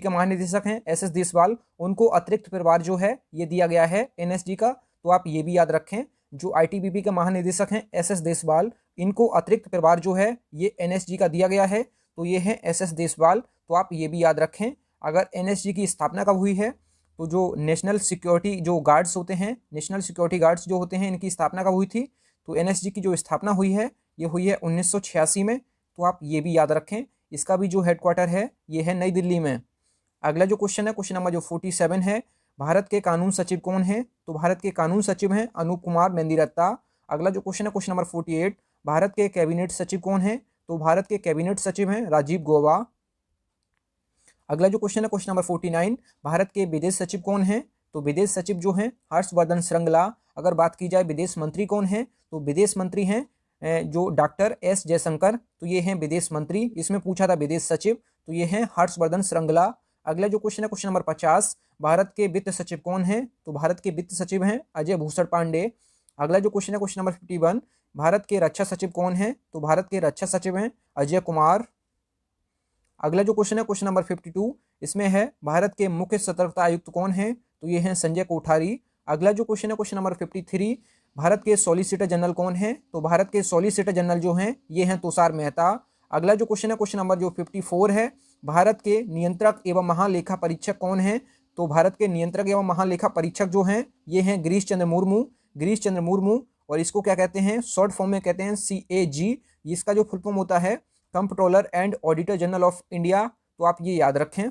के महानिदेशक हैं SS देसवाल, उनको अतिरिक्त प्रभार जो है ये दिया गया है NSG का। तो आप ये भी याद रखें। जो आईटीबीपी के महानिदेशक हैं एसएस देशवाल, इनको अतिरिक्त प्रभार जो है ये एनएसजी का दिया गया है, तो ये है एसएस देशवाल, तो आप ये भी याद रखें। अगर एनएसजी की स्थापना कब हुई है, तो जो नेशनल सिक्योरिटी जो गार्ड्स होते हैं, नेशनल सिक्योरिटी गार्ड्स जो होते हैं, इनकी स्थापना कब हुई थी, तो एनएसजी की जो स्थापना हुई है ये हुई है 1986 में, तो आप ये भी याद रखें। इसका भी जो हेडक्वार्टर है ये है नई दिल्ली में। अगला जो क्वेश्चन है, क्वेश्चन नंबर जो 47 है, भारत के कानून सचिव कौन है, तो भारत के कानून सचिव हैं अनूप कुमार मेंदिरत्ता। अगला जो क्वेश्चन है, क्वेश्चन नंबर 48, भारत के कैबिनेट सचिव कौन है, तो भारत के कैबिनेट सचिव हैं राजीव गौबा। अगला जो क्वेश्चन है, क्वेश्चन नंबर 49, भारत के विदेश सचिव कौन है, तो विदेश सचिव जो हैं हर्षवर्धन श्रृंगला। अगर बात की जाए विदेश मंत्री कौन है, तो विदेश मंत्री हैं जो डॉक्टर एस जयशंकर, तो ये हैं विदेश मंत्री। इसमें पूछा था विदेश सचिव, तो ये हैं हर्षवर्धन श्रृंगला। अगला जो क्वेश्चन है, क्वेश्चन नंबर 50, भारत के वित्त सचिव कौन है, तो भारत के वित्त सचिव हैं अजय भूषण पांडे। अगला जो क्वेश्चन है, क्वेश्चन नंबर 51, भारत के रक्षा सचिव कौन है, तो भारत के रक्षा सचिव हैं अजय कुमार। अगला जो क्वेश्चन है, क्वेश्चन नंबर 52, इसमें है भारत के मुख्य सतर्कता आयुक्त कौन है, तो ये हैं संजय कोठारी। अगला जो क्वेश्चन है, क्वेश्चन नंबर 53, भारत के सॉलिसिटर जनरल कौन है, तो भारत के सॉलिसिटर जनरल जो हैं ये हैं तुषार मेहता। अगला जो क्वेश्चन है, क्वेश्चन नंबर जो 54 है, भारत के नियंत्रक एवं महालेखा परीक्षक कौन है, तो भारत के नियंत्रक एवं महालेखा परीक्षक जो हैं ये हैं गिरीश चंद्र मुर्मू, गिरीश चंद्र मुर्मू। और इसको क्या कहते हैं, शॉर्ट फॉर्म में कहते हैं CAG। इसका जो फुल फॉर्म होता है comptroller and auditor general of India, तो आप ये याद रखें।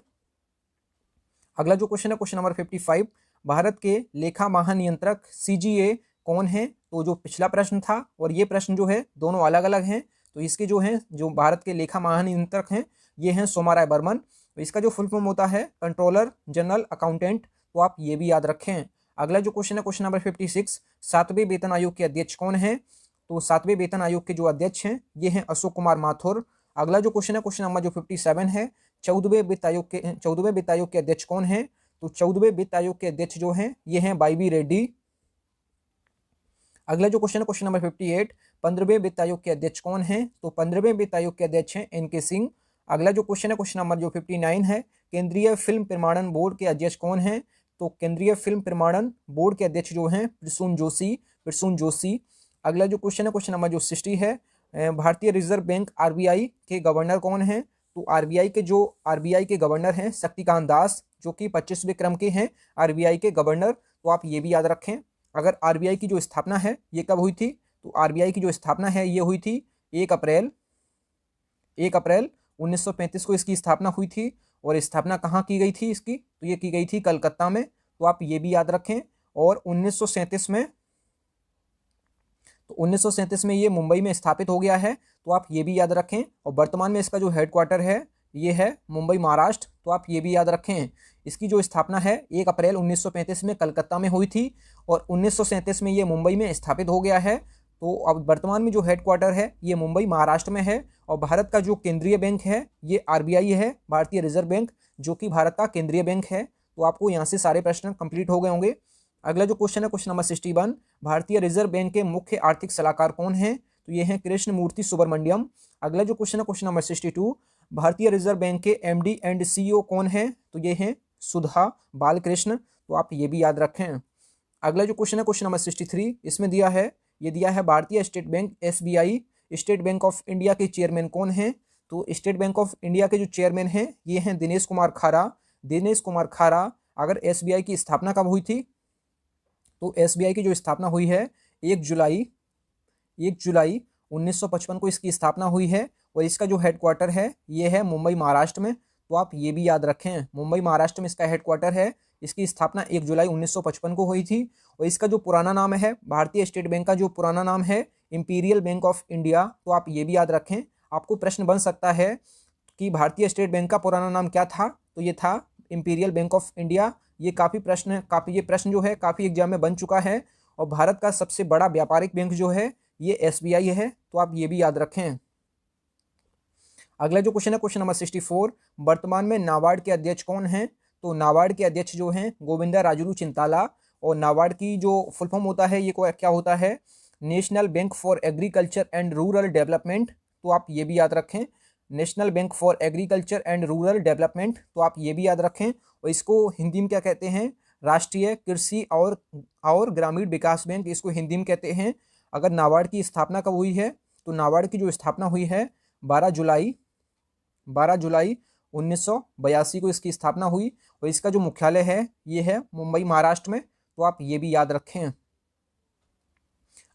अगला जो क्वेश्चन है, क्वेश्चन नंबर 55, भारत के लेखा महानियंत्रक CGA कौन है, तो जो पिछला प्रश्न था और ये प्रश्न जो है दोनों अलग अलग हैं, तो इसके जो हैं जो भारत के लेखा महानियंत्रक हैं ये हैं सोमाराय बर्मन। तो इसका जो फुल फॉर्म होता है कंट्रोलर जनरल अकाउंटेंट, तो आप ये भी याद रखें। अगला जो क्वेश्चन है, क्वेश्चन नंबर 56, 7वें वेतन आयोग के अध्यक्ष कौन है, तो 7वें वेतन आयोग के जो अध्यक्ष हैं ये हैं अशोक कुमार माथुर। अगला जो क्वेश्चन है, क्वेश्चन नंबर जो 57 है, 14वें वित्त आयोग के अध्यक्ष कौन है, तो 14वें वित्त आयोग के अध्यक्ष जो हैं ये हैं YB रेड्डी। अगला जो क्वेश्चन है, क्वेश्चन नंबर 58, 15वें वित्त आयोग के अध्यक्ष कौन है, तो 15वें वित्त आयोग के अध्यक्ष हैं NK सिंह। अगला जो क्वेश्चन है, क्वेश्चन नंबर जो 59 है, केंद्रीय फिल्म प्रमाणन बोर्ड के अध्यक्ष कौन है, तो केंद्रीय फिल्म प्रमाणन बोर्ड के अध्यक्ष जो हैं प्रसून जोशी। अगला जो क्वेश्चन है, क्वेश्चन नंबर जो 60 है, भारतीय रिजर्व बैंक RBI के गवर्नर कौन है, तो RBI के गवर्नर हैं शक्तिकांत दास, जो कि 25वें क्रम के हैं RBI के गवर्नर, तो आप ये भी याद रखें। अगर RBI की जो स्थापना है ये कब हुई थी, तो RBI की जो स्थापना है ये हुई थी 1 अप्रैल 1935 को इसकी स्थापना हुई थी। और स्थापना कहाँ की गई थी इसकी, तो ये की गई थी कलकत्ता में, तो आप ये भी याद रखें। और 1937 में ये मुंबई में स्थापित हो गया है, तो आप ये भी याद रखें। और वर्तमान में इसका जो हेडक्वार्टर है ये है मुंबई महाराष्ट्र, तो आप ये भी याद रखें। इसकी जो स्थापना है 1 अप्रैल 1935 में कलकत्ता में हुई थी और 1937 में ये मुंबई में स्थापित हो गया है। तो अब वर्तमान में जो हेडक्वार्टर है ये मुंबई महाराष्ट्र में है। और भारत का जो केंद्रीय बैंक है ये RBI है, भारतीय रिजर्व बैंक, जो कि भारत का केंद्रीय बैंक है। तो आपको यहाँ से सारे प्रश्न कंप्लीट हो गए होंगे। अगला जो क्वेश्चन है, क्वेश्चन नंबर 61, भारतीय रिजर्व बैंक के मुख्य आर्थिक सलाहकार कौन है, तो ये हैं कृष्ण मूर्ति सुब्रमण्यम। अगला जो क्वेश्चन है, क्वेश्चन नंबर 62, भारतीय रिजर्व बैंक के MD एंड CEO कौन है, तो ये हैं सुधा बालकृष्ण, तो आप ये भी याद रखें। अगला जो क्वेश्चन है, क्वेश्चन नंबर 63, इसमें दिया है भारतीय state bank SBI, state bank of India के चेयरमैन कौन है, तो स्टेट बैंक ऑफ इंडिया के जो चेयरमैन हैं ये हैं दिनेश कुमार खारा। अगर SBI की स्थापना कब हुई थी, तो SBI की जो स्थापना हुई है 1 जुलाई 1955 को इसकी स्थापना हुई है। और इसका जो हेडक्वार्टर है ये है मुंबई महाराष्ट्र में, तो आप ये भी याद रखें, मुंबई महाराष्ट्र में इसका हेडक्वार्टर है। इसकी स्थापना 1 जुलाई 1955 को हुई थी। और इसका जो पुराना नाम है, भारतीय स्टेट बैंक का जो पुराना नाम है इंपीरियल बैंक ऑफ इंडिया, तो आप ये भी याद रखें। आपको प्रश्न बन सकता है कि भारतीय स्टेट बैंक का पुराना नाम क्या था, तो ये था इंपीरियल बैंक ऑफ इंडिया। ये प्रश्न जो है काफ़ी एग्जाम में बन चुका है। और भारत का सबसे बड़ा व्यापारिक बैंक जो है ये SBI है, तो आप ये भी याद रखें। अगला जो क्वेश्चन है, क्वेश्चन नंबर 64, वर्तमान में नाबार्ड के अध्यक्ष कौन हैं, तो नाबार्ड के अध्यक्ष जो हैं गोविंदा राजुलू चिंताला। और नाबार्ड की जो फुल फॉर्म होता है ये क्या होता है, national bank for agriculture and rural development, तो आप ये भी याद रखें, national bank for agriculture and rural development, तो आप ये भी याद रखें। और इसको हिंदी में क्या कहते हैं, राष्ट्रीय कृषि और ग्रामीण विकास बैंक, इसको हिंदी में कहते हैं। अगर नाबार्ड की स्थापना कब हुई है, तो नाबार्ड की जो स्थापना हुई है 12 जुलाई 1982 को इसकी स्थापना हुई। और इसका जो मुख्यालय है ये है मुंबई, महाराष्ट्र में। तो आप ये भी याद रखें।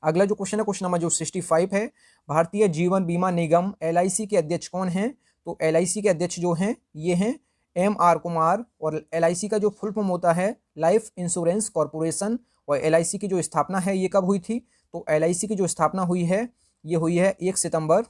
अगला जो क्वेश्चन है, क्वेश्चन नंबर जो 65 है, भारतीय जीवन बीमा निगम LIC के अध्यक्ष कौन हैं? तो LIC के अध्यक्ष जो हैं ये हैं MR कुमार। और LIC का जो फुल फॉर्म होता है लाइफ इंश्योरेंस कॉरपोरेशन। और LIC की जो स्थापना है ये कब हुई थी? तो LIC की जो स्थापना हुई है ये हुई है 1 सितंबर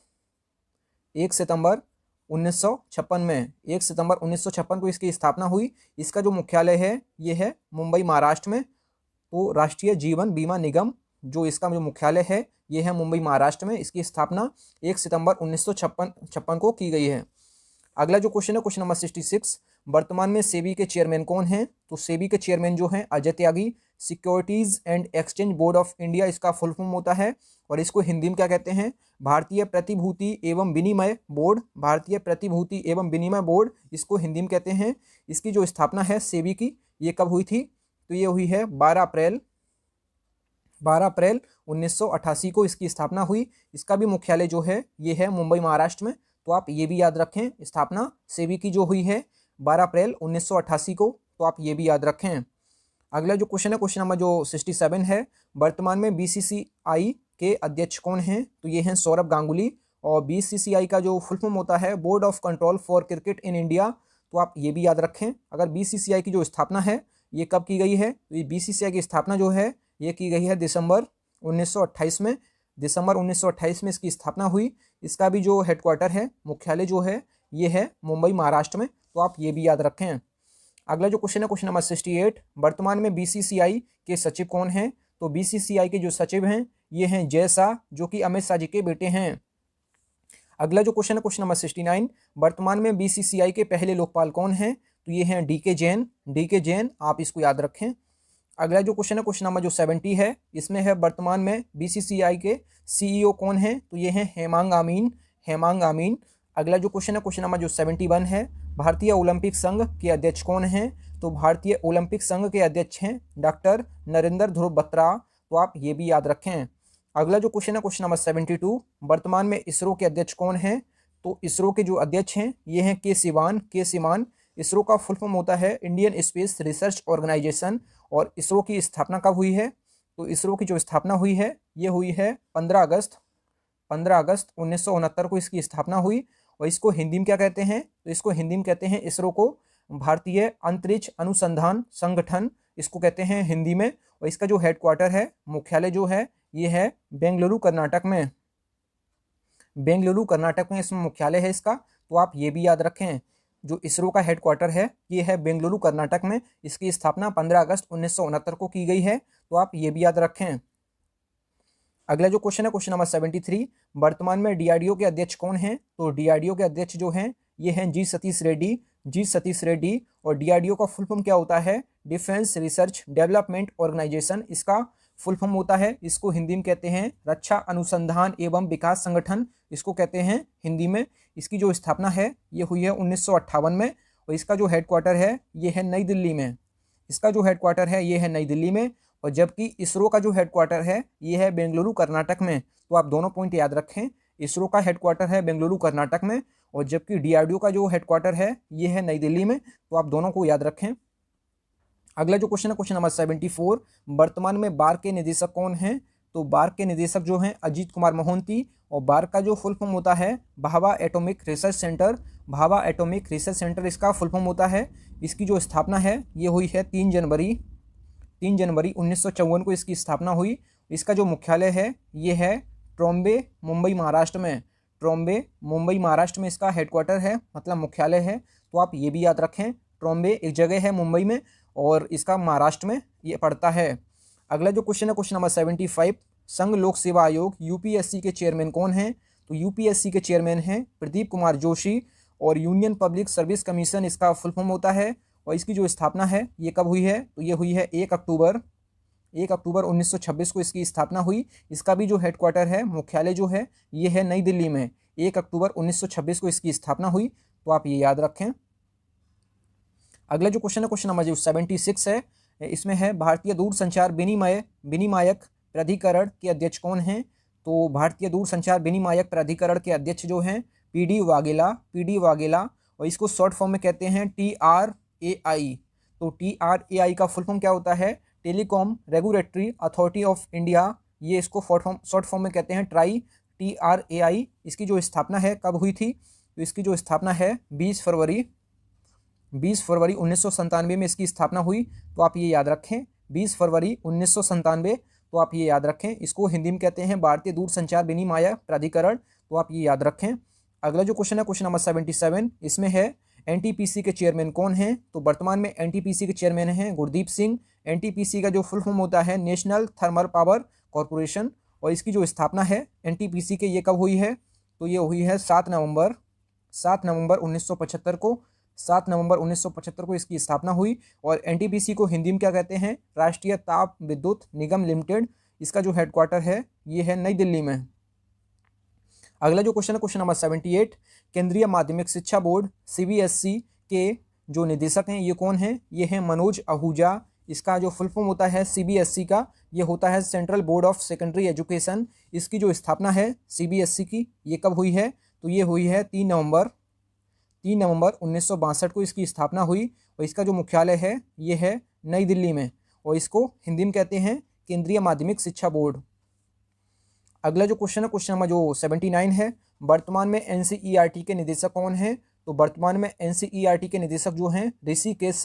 1956 में। 1 सितंबर 1956 को इसकी स्थापना हुई। इसका जो मुख्यालय है ये है मुंबई, महाराष्ट्र में। तो राष्ट्रीय जीवन बीमा निगम जो इसका जो मुख्यालय है ये है मुंबई, महाराष्ट्र में। इसकी स्थापना 1 सितंबर 1956 को की गई है। अगला जो क्वेश्चन है, क्वेश्चन नंबर 66, वर्तमान में सेबी के चेयरमैन कौन हैं? तो सेबी के चेयरमैन जो हैं Ajay Tyagi. Securities and exchange board of India इसका फुल फॉर्म होता है। और इसको हिंदी में क्या कहते हैं? भारतीय प्रतिभूति एवं विनिमय बोर्ड। भारतीय प्रतिभूति एवं विनिमय बोर्ड इसको हिंदी में कहते हैं। इसकी जो स्थापना है सेबी की ये कब हुई थी? तो ये हुई है 12 अप्रैल 1988 को इसकी स्थापना हुई। इसका भी मुख्यालय जो है ये है मुंबई, महाराष्ट्र में। तो आप ये भी याद रखें, स्थापना सेबी की जो हुई है 12 अप्रैल 1988 को। तो आप ये भी याद रखें। अगला जो क्वेश्चन है, क्वेश्चन नंबर जो 67 है, वर्तमान में BCCI के अध्यक्ष कौन हैं? तो ये हैं सौरभ गांगुली। और BCCI का जो फुल फॉर्म होता है board of control for cricket in India. तो आप ये भी याद रखें। अगर BCCI की जो स्थापना है ये कब की गई है? तो ये BCCI की स्थापना जो है ये की गई है दिसंबर 1928 में। दिसंबर 1928 में इसकी स्थापना हुई। इसका भी जो हेडक्वार्टर है, मुख्यालय जो है ये है मुंबई, महाराष्ट्र में। तो आप ये भी याद रखें। अगला जो क्वेश्चन है, क्वेश्चन नंबर 68, वर्तमान में BCCI के सचिव कौन हैं? तो BCCI के जो सचिव हैं ये हैं जय शाह, जो कि अमित शाह जी के बेटे हैं। अगला जो क्वेश्चन है, क्वेश्चन नंबर 69, वर्तमान में BCCI के पहले लोकपाल कौन हैं? तो ये हैं DK जैन। आप इसको याद रखें। अगला जो क्वेश्चन है, क्वेश्चन नंबर जो 70 है, इसमें है वर्तमान में BCCI के CEO कौन हैं? तो ये हैं हेमांग आमीन। अगला जो क्वेश्चन है, क्वेश्चन नंबर जो 71 है, भारतीय ओलंपिक संघ के अध्यक्ष कौन हैं? तो भारतीय ओलंपिक संघ के अध्यक्ष हैं डॉक्टर नरेंद्र ध्रुव बत्रा। तो आप ये भी याद रखें। अगला जो क्वेश्चन है, क्वेश्चन नंबर 72, वर्तमान में इसरो के अध्यक्ष कौन हैं? तो इसरो के जो अध्यक्ष हैं ये हैं के सिवान। इसरो का फुल फॉर्म होता है इंडियन स्पेस रिसर्च ऑर्गेनाइजेशन। और इसरो की स्थापना कब हुई है? तो इसरो की जो स्थापना हुई है ये हुई है 15 अगस्त 1969 को इसकी स्थापना हुई। और इसको हिंदी में क्या कहते हैं? तो इसको हिंदी में कहते हैं इसरो को भारतीय अंतरिक्ष अनुसंधान संगठन, इसको कहते हैं हिंदी में। और इसका जो हेडक्वार्टर है, मुख्यालय जो है ये है बेंगलुरु, कर्नाटक में इसमें मुख्यालय है इसका। तो आप ये भी याद रखें, जो इसरो का हेडक्वार्टर है ये है बेंगलुरु, कर्नाटक में। इसकी स्थापना 15 अगस्त 1969 को की गई है। तो आप ये भी याद रखें। अगला जो क्वेश्चन है, क्वेश्चन नंबर 73, वर्तमान में DRDO के अध्यक्ष कौन हैं? तो DRDO के अध्यक्ष जो हैं ये हैं जी सतीश रेड्डी। और DRDO का फुल फॉर्म क्या होता है? डिफेंस रिसर्च डेवलपमेंट ऑर्गेनाइजेशन इसका फुल फॉर्म होता है। इसको हिंदी में कहते हैं रक्षा अनुसंधान एवं विकास संगठन, इसको कहते हैं हिंदी में। इसकी जो स्थापना है ये हुई है 1958 में। और इसका जो हेडक्वार्टर है ये है नई दिल्ली में। और जबकि इसरो का जो हेडक्वार्टर है ये है बेंगलुरु, कर्नाटक में। तो आप दोनों पॉइंट याद रखें, इसरो का हेडक्वार्टर है बेंगलुरु, कर्नाटक में। और जबकि DRDO का जो हेडक्वार्टर है ये है नई दिल्ली में। तो आप दोनों को याद रखें। अगला जो क्वेश्चन है, क्वेश्चन नंबर 74, वर्तमान में बार के निदेशक कौन हैं? तो बार के निदेशक जो हैं अजीत कुमार मोहंती। और बार का जो फुल फॉर्म होता है भाभा एटॉमिक रिसर्च सेंटर इसका फुल फॉर्म होता है। इसकी जो स्थापना है ये हुई है 3 जनवरी 1954 को इसकी स्थापना हुई। इसका जो मुख्यालय है ये है ट्रॉम्बे, मुंबई, महाराष्ट्र में इसका हेडक्वार्टर है, मतलब मुख्यालय है। तो आप ये भी याद रखें, ट्रॉम्बे एक जगह है मुंबई में और इसका महाराष्ट्र में ये पड़ता है। अगला जो क्वेश्चन है, क्वेश्चन नंबर 75, संघ लोक सेवा आयोग UPSC के चेयरमैन कौन हैं? तो UPSC के चेयरमैन हैं प्रदीप कुमार जोशी। और यूनियन पब्लिक सर्विस कमीशन इसका फुल फॉर्म होता है। और इसकी जो स्थापना है ये कब हुई है? तो ये हुई है 1 अक्टूबर 1926 को इसकी स्थापना हुई। इसका भी जो हेडक्वार्टर है, मुख्यालय जो है ये है नई दिल्ली में। 1 अक्टूबर 1926 को इसकी स्थापना हुई। तो आप ये याद रखें। अगला जो क्वेश्चन है, क्वेश्चन नंबर 76 है, इसमें है भारतीय दूरसंचार विनिमायक प्राधिकरण के अध्यक्ष कौन हैं? तो भारतीय दूरसंचार विनिमायक प्राधिकरण के अध्यक्ष जो हैं पीडी वाघेला, और इसको शॉर्ट फॉर्म में कहते हैं TRAI। तो TRAI का फुल फॉर्म क्या होता है? Telecom regulatory authority of India, ये इसको शॉर्ट फॉर्म में कहते हैं TRAI। इसकी जो स्थापना है कब हुई थी? तो इसकी जो स्थापना है 20 फरवरी 1997 में इसकी स्थापना हुई। तो आप ये याद रखें, 20 फरवरी 1997। तो आप ये याद रखें, इसको हिंदी में कहते हैं भारतीय दूरसंचार विनिमायक प्राधिकरण। तो आप ये याद रखें। अगला जो क्वेश्चन है क्वेश्चन नंबर 77, इसमें है NTPC के चेयरमैन कौन हैं? तो वर्तमान में NTPC के चेयरमैन हैं गुरदीप सिंह। NTPC का जो फुल फॉर्म होता है नेशनल थर्मल पावर कॉरपोरेशन, और इसकी जो स्थापना है NTPC के, ये कब हुई है? तो ये हुई है 7 नवंबर 1975 को। 7 नवंबर 1975 को इसकी स्थापना हुई। और NTPC को हिंदी में क्या कहते हैं? राष्ट्रीय ताप विद्युत निगम लिमिटेड। इसका जो हेडक्वार्टर है ये है नई दिल्ली में। अगला जो क्वेश्चन है क्वेश्चन नंबर 78, केंद्रीय माध्यमिक शिक्षा बोर्ड CBSE के जो निदेशक हैं ये कौन हैं? ये हैं मनोज आहूजा। इसका जो फुल फॉर्म होता है CBSE का, ये होता है central board of secondary education. इसकी जो स्थापना है CBSE की, ये कब हुई है? तो ये हुई है 3 नवंबर 1962 को इसकी स्थापना हुई। और इसका जो मुख्यालय है ये है नई दिल्ली में, और इसको हिंदी में कहते हैं केंद्रीय माध्यमिक शिक्षा बोर्ड। अगला जो क्वेश्चन है क्वेश्चन नंबर जो 79 है, वर्तमान में NCERT के निदेशक कौन हैं? तो वर्तमान में NCERT के निदेशक जो हैं ऋषिकेश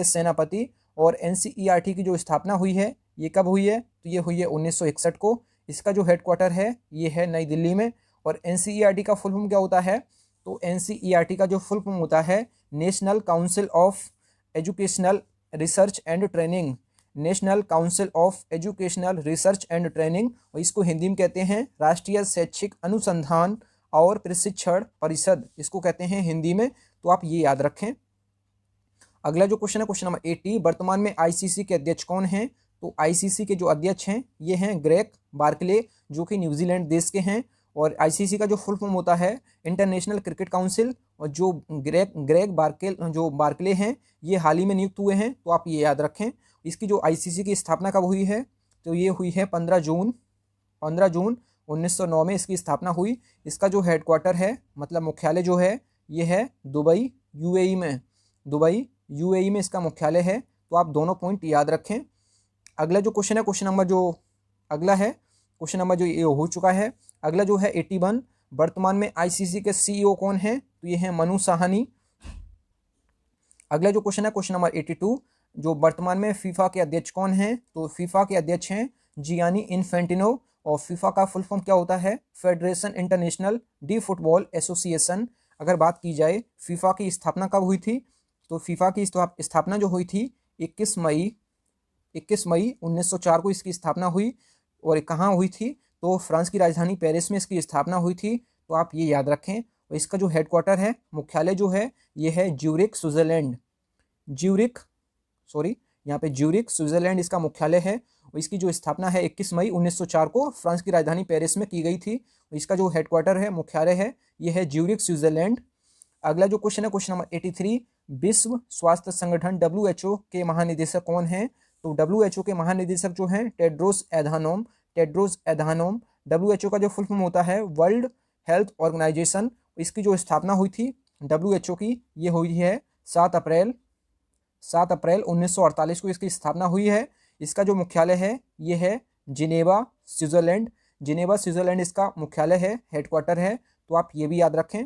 सेनापति। और NCERT की जो स्थापना हुई है ये कब हुई है? तो ये हुई है 1961 को। इसका जो हेडक्वार्टर है ये है नई दिल्ली में। और NCERT का फुल फॉर्म क्या होता है? तो NCERT का जो फुल फॉर्म होता है national council of educational research and training. National council of educational research and training, और इसको हिंदी में कहते हैं राष्ट्रीय शैक्षिक अनुसंधान और प्रशिक्षण परिषद, इसको कहते हैं हिंदी में। तो आप ये याद रखें। अगला जो क्वेश्चन है क्वेश्चन नंबर 80, वर्तमान में ICC के अध्यक्ष कौन हैं? तो ICC के जो अध्यक्ष हैं ये हैं ग्रेग बार्कले, जो कि न्यूजीलैंड देश के हैं। और ICC का जो फुल फॉर्म होता है इंटरनेशनल क्रिकेट काउंसिल, और जो ग्रेग बार्कले हैं ये हाल ही में नियुक्त हुए हैं। तो आप ये याद रखें। इसकी जो ICC की स्थापना कब हुई है? तो ये हुई है 15 जून 1909 में इसकी स्थापना हुई। इसका जो हेडक्वार्टर है, मतलब मुख्यालय जो है ये है दुबई UAE में इसका मुख्यालय है। तो आप दोनों पॉइंट याद रखें। अगला जो क्वेश्चन है क्वेश्चन नंबर जो अगला है क्वेश्चन नंबर जो ये हो चुका है, अगला जो है 81, वर्तमान में ICC के CEO कौन है? तो ये है मनु साहनी। अगला जो क्वेश्चन है क्वेश्चन नंबर 82, जो वर्तमान में फीफा के अध्यक्ष कौन हैं? तो फीफा के अध्यक्ष हैं जियानी इन्फेंटिनो। और फीफा का फुल फॉर्म क्या होता है? Federation international D football association. अगर बात की जाए फीफा की स्थापना कब हुई थी? तो फीफा की स्थापना जो हुई थी 21 मई 1904 को इसकी स्थापना हुई। और कहाँ हुई थी? तो फ्रांस की राजधानी पेरिस में इसकी स्थापना हुई थी। तो आप ये याद रखें। और इसका जो हेडक्वार्टर है, मुख्यालय जो है ये है ज्यूरिख स्विट्जरलैंड। यहाँ पे ज्यूरिख स्विट्जरलैंड इसका मुख्यालय है। और इसकी जो स्थापना है 21 मई 1904 को फ्रांस की राजधानी पेरिस में की गई थी। और इसका जो हेडक्वार्टर है, मुख्यालय है, ये है ज्यूरिख स्विट्जरलैंड। अगला जो क्वेश्चन है क्वेश्चन नंबर 83, विश्व स्वास्थ्य संगठन WHO के महानिदेशक कौन हैं? तो WHO के महानिदेशक जो हैं टेड्रोस एधानोम। WHO का जो फुल फॉर्म होता है वर्ल्ड हेल्थ ऑर्गेनाइजेशन। इसकी जो स्थापना हुई थी WHO की, ये हुई है 7 अप्रैल 1948 को इसकी स्थापना हुई है। इसका जो मुख्यालय है ये है जिनेवा स्विट्जरलैंड इसका मुख्यालय है, हेडक्वार्टर है। तो आप ये भी याद रखें।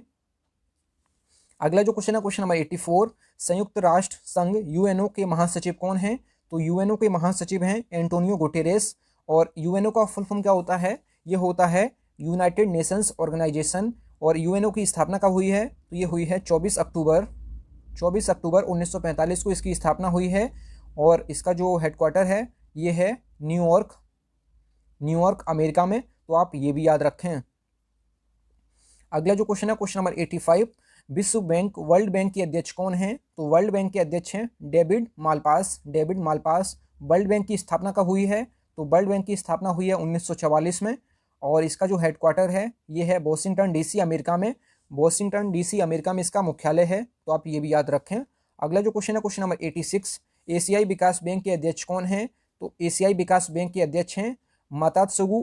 अगला जो क्वेश्चन है क्वेश्चन नंबर 84, संयुक्त राष्ट्र संघ UNO के महासचिव कौन हैं? तो UNO के महासचिव हैं एंटोनियो गुटेरेस। और UNO का फुल फॉर्म क्या होता है? ये होता है यूनाइटेड नेशंस ऑर्गेनाइजेशन। और UNO की स्थापना कब हुई है? तो ये हुई है 24 अक्टूबर 1945 को इसकी स्थापना हुई है। और इसका जो हेडक्वार्टर है ये है न्यूयॉर्क अमेरिका में। तो आप ये भी याद रखें। अगला जो क्वेश्चन है क्वेश्चन नंबर 85, विश्व बैंक वर्ल्ड बैंक के अध्यक्ष कौन हैं? तो वर्ल्ड बैंक के अध्यक्ष हैं डेविड मालपास। वर्ल्ड बैंक की स्थापना कब हुई है? तो वर्ल्ड बैंक की स्थापना हुई है 1944 में। और इसका जो हेडक्वार्टर है ये है वॉशिंगटन DC अमेरिका में इसका मुख्यालय है। तो आप ये भी याद रखें। अगला जो क्वेश्चन है क्वेश्चन नंबर 86, एशियाई विकास बैंक के अध्यक्ष कौन हैं? तो एशियाई विकास बैंक के अध्यक्ष हैं मातात्सुगु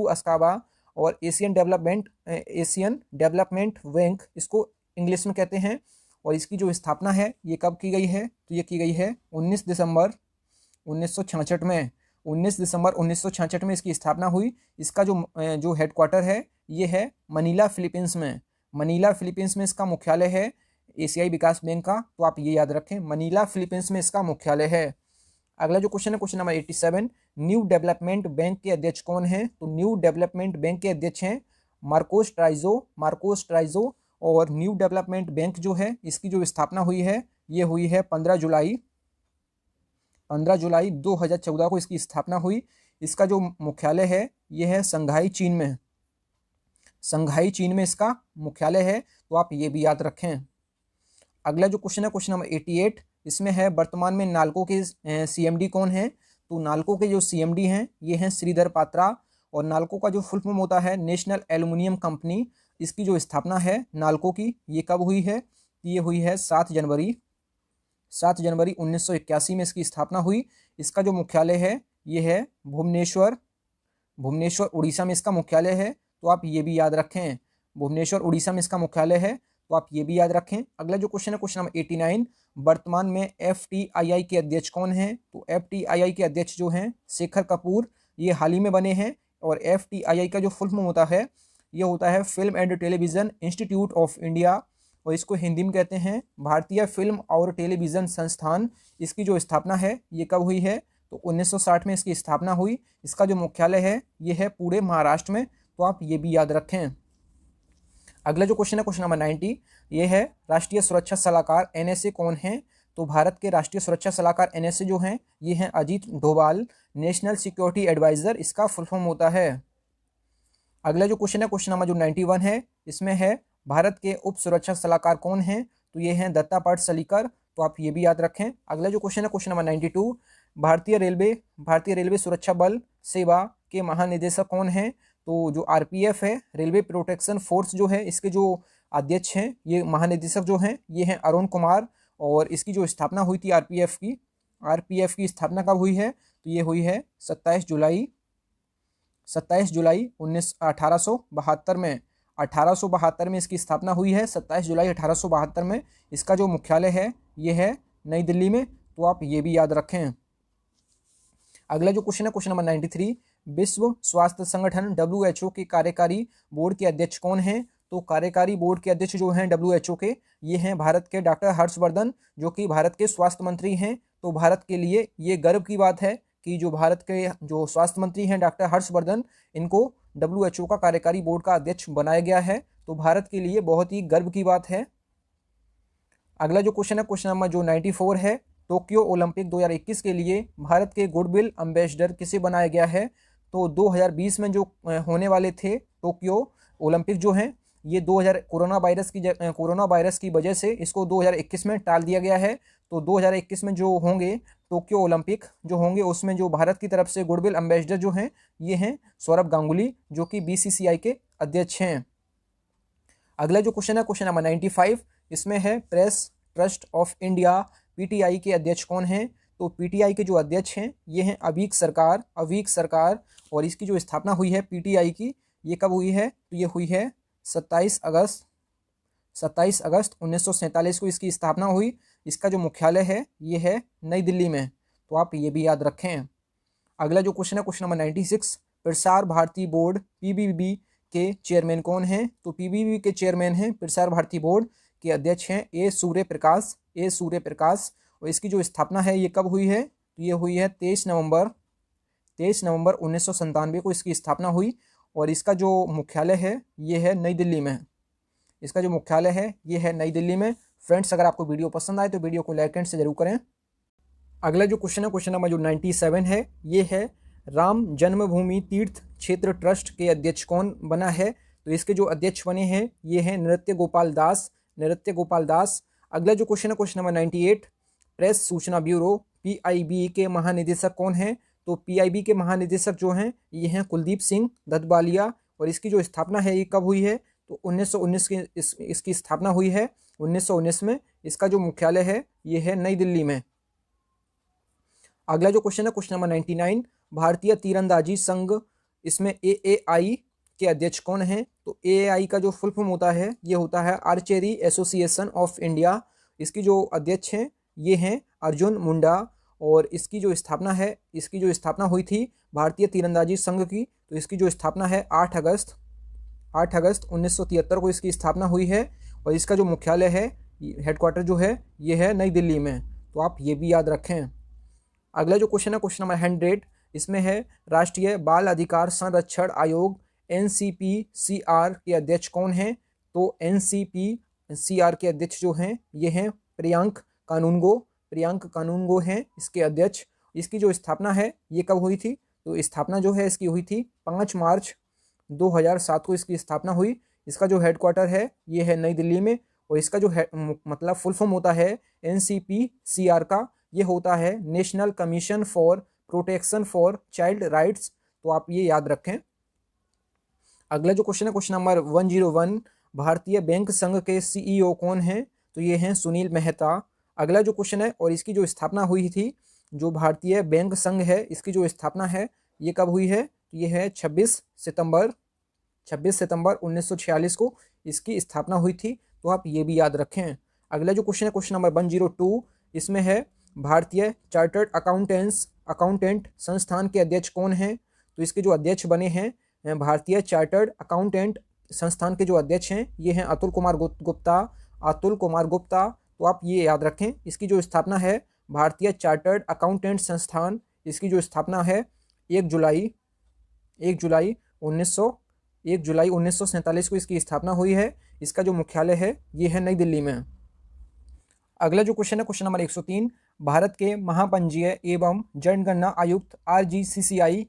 अस्कावा। और एशियन डेवलपमेंट बैंक इसको इंग्लिश में कहते हैं। और इसकी जो स्थापना है ये कब की गई है? तो ये की गई है 19 दिसंबर 1966 में। 19 दिसंबर 1966 में इसकी स्थापना हुई। इसका जो हेडक्वार्टर है ये है मनीला फिलीपींस में। मनीला फिलीपींस में इसका मुख्यालय है एशियाई विकास बैंक का, तो आप ये याद रखें, मनीला फिलीपींस में इसका मुख्यालय है। अगला जो क्वेश्चन है question number 87, new development bank के अध्यक्ष कौन है? तो न्यू डेवलपमेंट बैंक के अध्यक्ष हैं मार्कोस ट्राइजो। और न्यू डेवलपमेंट बैंक जो है इसकी जो स्थापना हुई है ये हुई है 15 जुलाई 2014 को इसकी स्थापना हुई। इसका जो मुख्यालय है ये है शंघाई चीन में इसका मुख्यालय है, तो आप ये भी याद रखें। अगला जो क्वेश्चन है क्वेश्चन नंबर 88, इसमें है वर्तमान में नाल्को के CMD कौन है? तो नाल्को के जो CMD हैं ये हैं श्रीधर पात्रा। और नाल्को का जो फुल फॉर्म होता है नेशनल एल्युमिनियम कंपनी। इसकी जो स्थापना है नाल्को की ये कब हुई है? ये हुई है 7 जनवरी 1981 में इसकी स्थापना हुई। इसका जो मुख्यालय है ये है भुवनेश्वर उड़ीसा में इसका मुख्यालय है, तो आप ये भी याद रखें। भुवनेश्वर उड़ीसा में इसका मुख्यालय है, तो आप ये भी याद रखें। अगला जो क्वेश्चन है क्वेश्चन नंबर 89, वर्तमान में FTII के अध्यक्ष कौन हैं? तो FTII के अध्यक्ष जो हैं शेखर कपूर, ये हाल ही में बने हैं। और FTII का जो फुल फॉर्म होता है ये होता है film and television institute of India, और इसको हिंदी में कहते हैं भारतीय फिल्म और टेलीविज़न संस्थान। इसकी जो स्थापना है ये कब हुई है? तो 1960 में इसकी स्थापना हुई। इसका जो मुख्यालय है ये है पूरे महाराष्ट्र में, तो आप ये भी याद रखें। अगला जो क्वेश्चन है क्वेश्चन नंबर 90, ये है राष्ट्रीय सुरक्षा सलाहकार NSA कौन है? तो भारत के राष्ट्रीय सुरक्षा सलाहकार NSA जो हैं ये हैं Ajit Doval, national security adviser इसका फुल फॉर्म होता है। अगला जो क्वेश्चन है क्वेश्चन नंबर जो 91 है, इसमें है भारत के उप सुरक्षा सलाहकार कौन हैं? तो ये हैं दत्ता पाटसलीकर, तो आप ये भी याद रखें। अगला जो क्वेश्चन है क्वेश्चन नंबर 92, भारतीय रेलवे सुरक्षा बल सेवा के महानिदेशक कौन हैं? तो जो RPF है रेलवे प्रोटेक्शन फोर्स जो है इसके जो अध्यक्ष हैं ये महानिदेशक जो हैं ये हैं अरुण कुमार। और इसकी जो स्थापना हुई थी RPF की स्थापना कब हुई है? तो ये हुई है 27 जुलाई 1872 में। 1872 में इसकी स्थापना हुई है, 27 जुलाई 1872 में। इसका जो मुख्यालय है ये है नई दिल्ली में, तो आप ये भी याद रखें। अगला जो क्वेश्चन है क्वेश्चन नंबर 93, विश्व स्वास्थ्य संगठन WHO के कार्यकारी बोर्ड के अध्यक्ष कौन हैं? तो कार्यकारी बोर्ड के अध्यक्ष जो हैं WHO के ये हैं भारत के डॉक्टर हर्षवर्धन, जो कि भारत के स्वास्थ्य मंत्री हैं। तो भारत के लिए ये गर्व की बात है कि जो भारत के जो स्वास्थ्य मंत्री हैं डॉक्टर हर्षवर्धन, इनको WHO का कार्यकारी बोर्ड का अध्यक्ष बनाया गया है, तो भारत के लिए बहुत ही गर्व की बात है। अगला जो क्वेश्चन है क्वेश्चन नंबर जो 94 है, टोक्यो ओलंपिक 2021 के लिए भारत के गुडविल एम्बेसडर किसे बनाया गया है? तो 2020 में जो होने वाले थे टोक्यो ओलंपिक जो हैं ये 2000 कोरोना वायरस की वजह से इसको 2021 में टाल दिया गया है। तो 2021 में जो होंगे टोक्यो ओलंपिक जो होंगे उसमें जो भारत की तरफ से गुडविल एम्बेसडर जो हैं ये हैं सौरभ गांगुली, जो कि BCCI के अध्यक्ष हैं। अगला जो क्वेश्चन है क्वेश्चन नंबर 95, इसमें है press trust of India PTI के अध्यक्ष कौन हैं? तो PTI के जो अध्यक्ष हैं ये हैं अवीक सरकार। और इसकी जो स्थापना हुई है PTI की ये कब हुई है? तो ये हुई है 27 अगस्त 1947 को इसकी स्थापना हुई। इसका जो मुख्यालय है ये है नई दिल्ली में, तो आप ये भी याद रखें। अगला जो क्वेश्चन है question number 96, Prasar Bharati board PBB के चेयरमैन कौन हैं? तो PBB के चेयरमैन हैं प्रसार भारती बोर्ड के अध्यक्ष हैं ए सूर्य प्रकाश। और इसकी जो स्थापना है ये कब हुई है? तो ये हुई है 23 नवंबर 1997 को इसकी स्थापना हुई। और इसका जो मुख्यालय है ये है नई दिल्ली में। फ्रेंड्स, अगर आपको वीडियो पसंद आए तो वीडियो को लाइक एंड से जरूर करें। अगला जो क्वेश्चन है क्वेश्चन नंबर जो 97 है ये है राम जन्मभूमि तीर्थ क्षेत्र ट्रस्ट के अध्यक्ष कौन बना है? तो इसके जो अध्यक्ष बने हैं ये हैं नृत्य गोपाल दास। अगला जो क्वेश्चन है क्वेश्चन नंबर 98, प्रेस सूचना ब्यूरो PIB के महानिदेशक कौन हैं? तो PIB के महानिदेशक जो हैं ये हैं कुलदीप सिंह धतबालिया। और इसकी जो स्थापना है ये कब हुई है? तो 1919 की इसकी स्थापना हुई है 1919 में। इसका जो मुख्यालय है ये है नई दिल्ली में। अगला जो क्वेश्चन है क्वेश्चन नंबर 99, भारतीय तीरंदाजी संघ, इसमें AAI के अध्यक्ष कौन है? तो AAI का जो फुल फॉर्म होता है ये होता है आर्चरी एसोसिएशन ऑफ इंडिया। इसकी जो अध्यक्ष हैं ये हैं अर्जुन मुंडा, और इसकी जो स्थापना हुई थी भारतीय तीरंदाजी संघ की, तो इसकी जो स्थापना है 8 अगस्त 1973 को इसकी स्थापना हुई है। और इसका जो मुख्यालय है, हेडक्वार्टर जो है ये है नई दिल्ली में, तो आप ये भी याद रखें। अगला जो क्वेश्चन है क्वेश्चन नंबर 100, इसमें है राष्ट्रीय बाल अधिकार संरक्षण आयोग NCPCR के अध्यक्ष कौन हैं? तो NCPCR के अध्यक्ष जो हैं ये हैं प्रियंक कानूनगो हैं इसके अध्यक्ष। इसकी जो स्थापना है ये कब हुई थी? तो स्थापना जो है इसकी हुई थी 5 मार्च 2007 को इसकी स्थापना हुई। इसका जो हेडक्वार्टर है ये है नई दिल्ली में, और इसका जो मतलब फुल फॉर्म होता है NCPCR का, ये होता है national commission for protection for child rights, तो आप ये याद रखें। अगला जो क्वेश्चन है क्वेश्चन नंबर 101, भारतीय बैंक संघ के CEO कौन हैं? तो ये हैं सुनील मेहता। अगला जो क्वेश्चन है, और इसकी जो स्थापना हुई थी, जो भारतीय बैंक संघ है इसकी जो स्थापना है ये कब हुई है? तो ये है 26 सितंबर 1946 को इसकी स्थापना हुई थी, तो आप ये भी याद रखें। अगला जो क्वेश्चन है क्वेश्चन नंबर 102, इसमें है भारतीय चार्टर्ड अकाउंटेंट संस्थान के अध्यक्ष कौन हैं? तो इसके जो अध्यक्ष बने हैं भारतीय चार्टर्ड अकाउंटेंट संस्थान के जो अध्यक्ष हैं ये हैं अतुल कुमार गुप्ता, तो आप ये याद रखें। इसकी जो स्थापना है भारतीय चार्टर्ड अकाउंटेंट संस्थान, इसकी जो स्थापना है 1 जुलाई 1947 को इसकी स्थापना हुई है। इसका जो मुख्यालय है ये है नई दिल्ली में। अगला जो क्वेश्चन है क्वेश्चन नंबर 103, भारत के महापंजीय एवं जनगणना आयुक्त RGCCI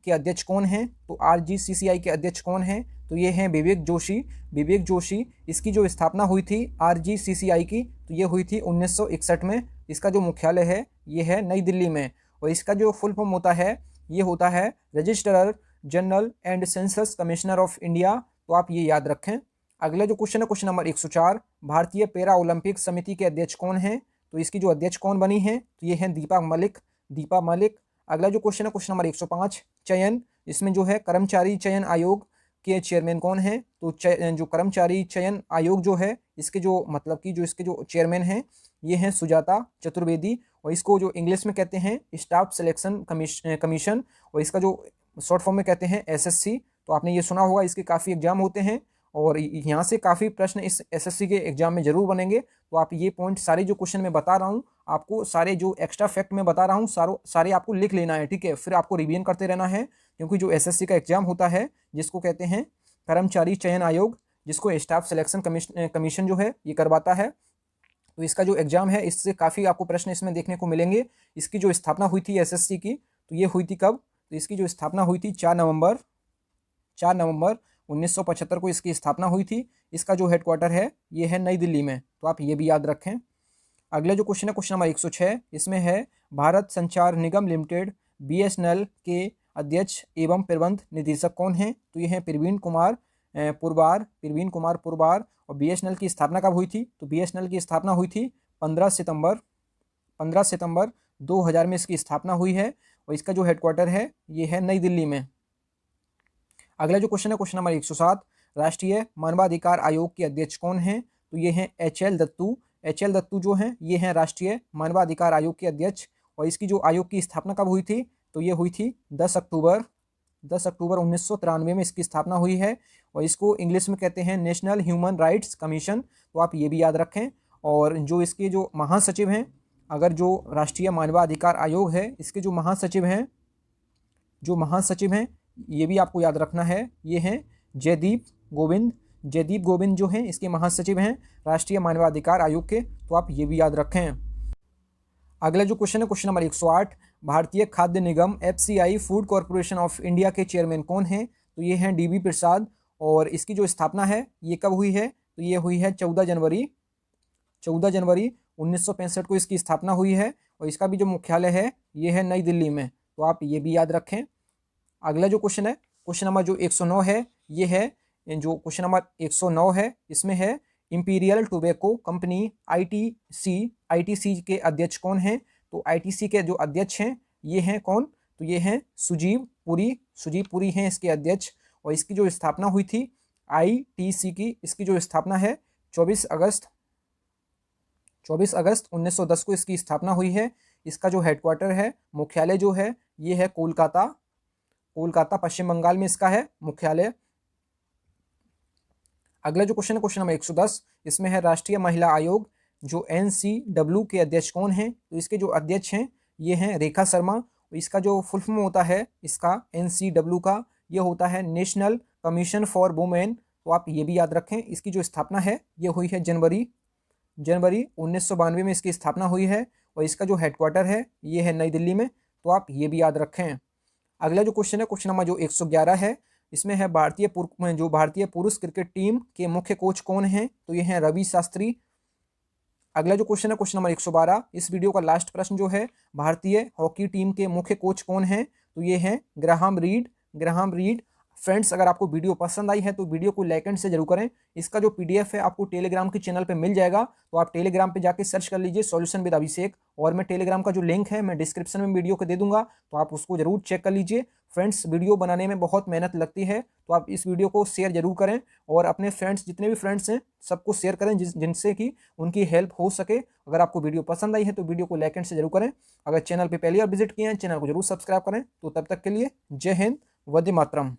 के अध्यक्ष कौन हैं? तो RGCCI के अध्यक्ष कौन हैं? तो ये हैं विवेक जोशी। इसकी जो स्थापना हुई थी RGCCI की, तो ये हुई थी 1961 में। इसका जो मुख्यालय है ये है नई दिल्ली में, और इसका जो फुल फॉर्म होता है ये होता है registrar general and census commissioner of India, तो आप ये याद रखें। अगला जो क्वेश्चन है क्वेश्चन नंबर 104, भारतीय पैरा ओलंपिक समिति के अध्यक्ष कौन हैं? तो इसकी जो अध्यक्ष कौन बनी है? तो ये हैं दीपा मलिक। अगला जो क्वेश्चन है क्वेश्चन नंबर 105, चयन, इसमें जो है कर्मचारी चयन आयोग के चेयरमैन कौन है? तो जो कर्मचारी चयन आयोग जो है इसके जो मतलब कि जो इसके जो चेयरमैन हैं ये हैं सुजाता चतुर्वेदी, और इसको जो इंग्लिश में कहते हैं स्टाफ सिलेक्शन कमीशन, और इसका जो शॉर्ट फॉर्म में कहते हैं SSC। तो आपने ये सुना होगा, इसके काफ़ी एग्जाम होते हैं और यहाँ से काफ़ी प्रश्न इस SSC के एग्जाम में जरूर बनेंगे। तो आप ये पॉइंट सारे जो क्वेश्चन मैं बता रहा हूँ आपको, सारे जो एक्स्ट्रा फैक्ट मैं बता रहा हूँ सारे आपको लिख लेना है, ठीक है? फिर आपको रिवीजन करते रहना है, क्योंकि जो SSC का एग्जाम होता है जिसको कहते हैं कर्मचारी चयन आयोग, जिसको स्टाफ सिलेक्शन कमीशन जो है ये करवाता है, तो इसका जो एग्जाम है इससे काफ़ी आपको प्रश्न इसमें देखने को मिलेंगे। इसकी जो स्थापना हुई थी SSC की, तो ये हुई थी कब? तो इसकी जो स्थापना हुई थी 4 नवंबर 1975 को इसकी स्थापना हुई थी। इसका जो हेडक्वार्टर है ये है नई दिल्ली में, तो आप ये भी याद रखें। अगला जो क्वेश्चन है क्वेश्चन नंबर 106, इसमें है भारत संचार निगम लिमिटेड BSNL के अध्यक्ष एवं प्रबंध निदेशक कौन हैं? तो ये हैं प्रवीण कुमार पुरबार। और BSNL की स्थापना कब हुई थी? तो BSNL की स्थापना हुई थी 15 सितंबर 2000 में इसकी स्थापना हुई है, और इसका जो हेडक्वार्टर है ये है नई दिल्ली में। अगला जो क्वेश्चन है क्वेश्चन नंबर 107, राष्ट्रीय मानवाधिकार आयोग के अध्यक्ष कौन हैं? तो ये हैं HL दत्तू जो हैं ये हैं राष्ट्रीय मानवाधिकार आयोग के अध्यक्ष, और इसकी जो आयोग की स्थापना कब हुई थी? तो ये हुई थी 10 अक्टूबर 1993 में इसकी स्थापना हुई है, और इसको इंग्लिश में कहते हैं नेशनल ह्यूमन राइट्स कमीशन, तो आप ये भी याद रखें। और जो इसके जो महासचिव हैं, अगर जो राष्ट्रीय मानवाधिकार आयोग है इसके जो महासचिव हैं ये भी आपको याद रखना है, ये हैं जयदीप गोविंद जो हैं इसके महासचिव हैं राष्ट्रीय मानवाधिकार आयोग के, तो आप ये भी याद रखें। अगला जो क्वेश्चन है क्वेश्चन नंबर 108, भारतीय खाद्य निगम FCI food corporation of India के चेयरमैन कौन हैं? तो ये हैं DB प्रसाद, और इसकी जो स्थापना है ये कब हुई है? तो ये हुई है 14 जनवरी 1965 को इसकी स्थापना हुई है, और इसका भी जो मुख्यालय है ये है नई दिल्ली में, तो आप ये भी याद रखें। अगला जो क्वेश्चन है क्वेश्चन नंबर जो 109 है, ये है जो क्वेश्चन नंबर 109 है, इसमें है इंपीरियल टोबैको कंपनी ITC के अध्यक्ष कौन हैं? तो ITC के जो अध्यक्ष हैं ये हैं कौन? तो ये हैं सुजीव पुरी। सुजीव पुरी हैं इसके अध्यक्ष। और इसकी जो स्थापना हुई थी ITC की, इसकी जो स्थापना है 24 अगस्त 1910 को इसकी स्थापना हुई है। इसका जो हेडक्वार्टर है, मुख्यालय जो है ये है कोलकाता। कोलकाता पश्चिम बंगाल में इसका है मुख्यालय। अगला जो क्वेश्चन है क्वेश्चन नंबर 110, इसमें है राष्ट्रीय महिला आयोग जो NCW के अध्यक्ष कौन हैं? तो इसके जो अध्यक्ष हैं ये हैं रेखा शर्मा। इसका जो फुल फॉर्म होता है इसका NCW का, ये होता है नेशनल कमीशन फॉर वुमेन। तो आप ये भी याद रखें। इसकी जो स्थापना है ये हुई है जनवरी 1992 में इसकी स्थापना हुई है। और इसका जो हेडक्वार्टर है ये है नई दिल्ली में। तो आप ये भी याद रखें। अगला जो क्वेश्चन है क्वेश्चन नंबर जो 111 है, इसमें है भारतीय पुरुष क्रिकेट टीम के मुख्य कोच कौन हैं? तो ये हैं रवि शास्त्री। अगला जो क्वेश्चन है क्वेश्चन नंबर 112, इस वीडियो का लास्ट प्रश्न जो है, भारतीय हॉकी टीम के मुख्य कोच कौन हैं? तो ये हैं ग्राहम रीड। फ्रेंड्स, अगर आपको वीडियो पसंद आई है तो वीडियो को लाइक एंड से जरूर करें। इसका जो PDF है आपको टेलीग्राम के चैनल पे मिल जाएगा। तो आप टेलीग्राम पे जाके सर्च कर लीजिए सॉल्यूशन विद अभिषेक। और मैं टेलीग्राम का जो लिंक है मैं डिस्क्रिप्शन में वीडियो को दे दूंगा, तो आप उसको जरूर चेक कर लीजिए। फ्रेंड्स, वीडियो बनाने में बहुत मेहनत लगती है, तो आप इस वीडियो को शेयर जरूर करें और अपने फ्रेंड्स, जितने भी फ्रेंड्स हैं सबको शेयर करें जिनसे कि उनकी हेल्प हो सके। अगर आपको वीडियो पसंद आई है तो वीडियो को लाइक एंड से जरूर करें। अगर चैनल पर पहली बार विजिट किए हैं, चैनल को जरूर सब्सक्राइब करें। तो तब तक के लिए जय हिंद, वंदे मातरम।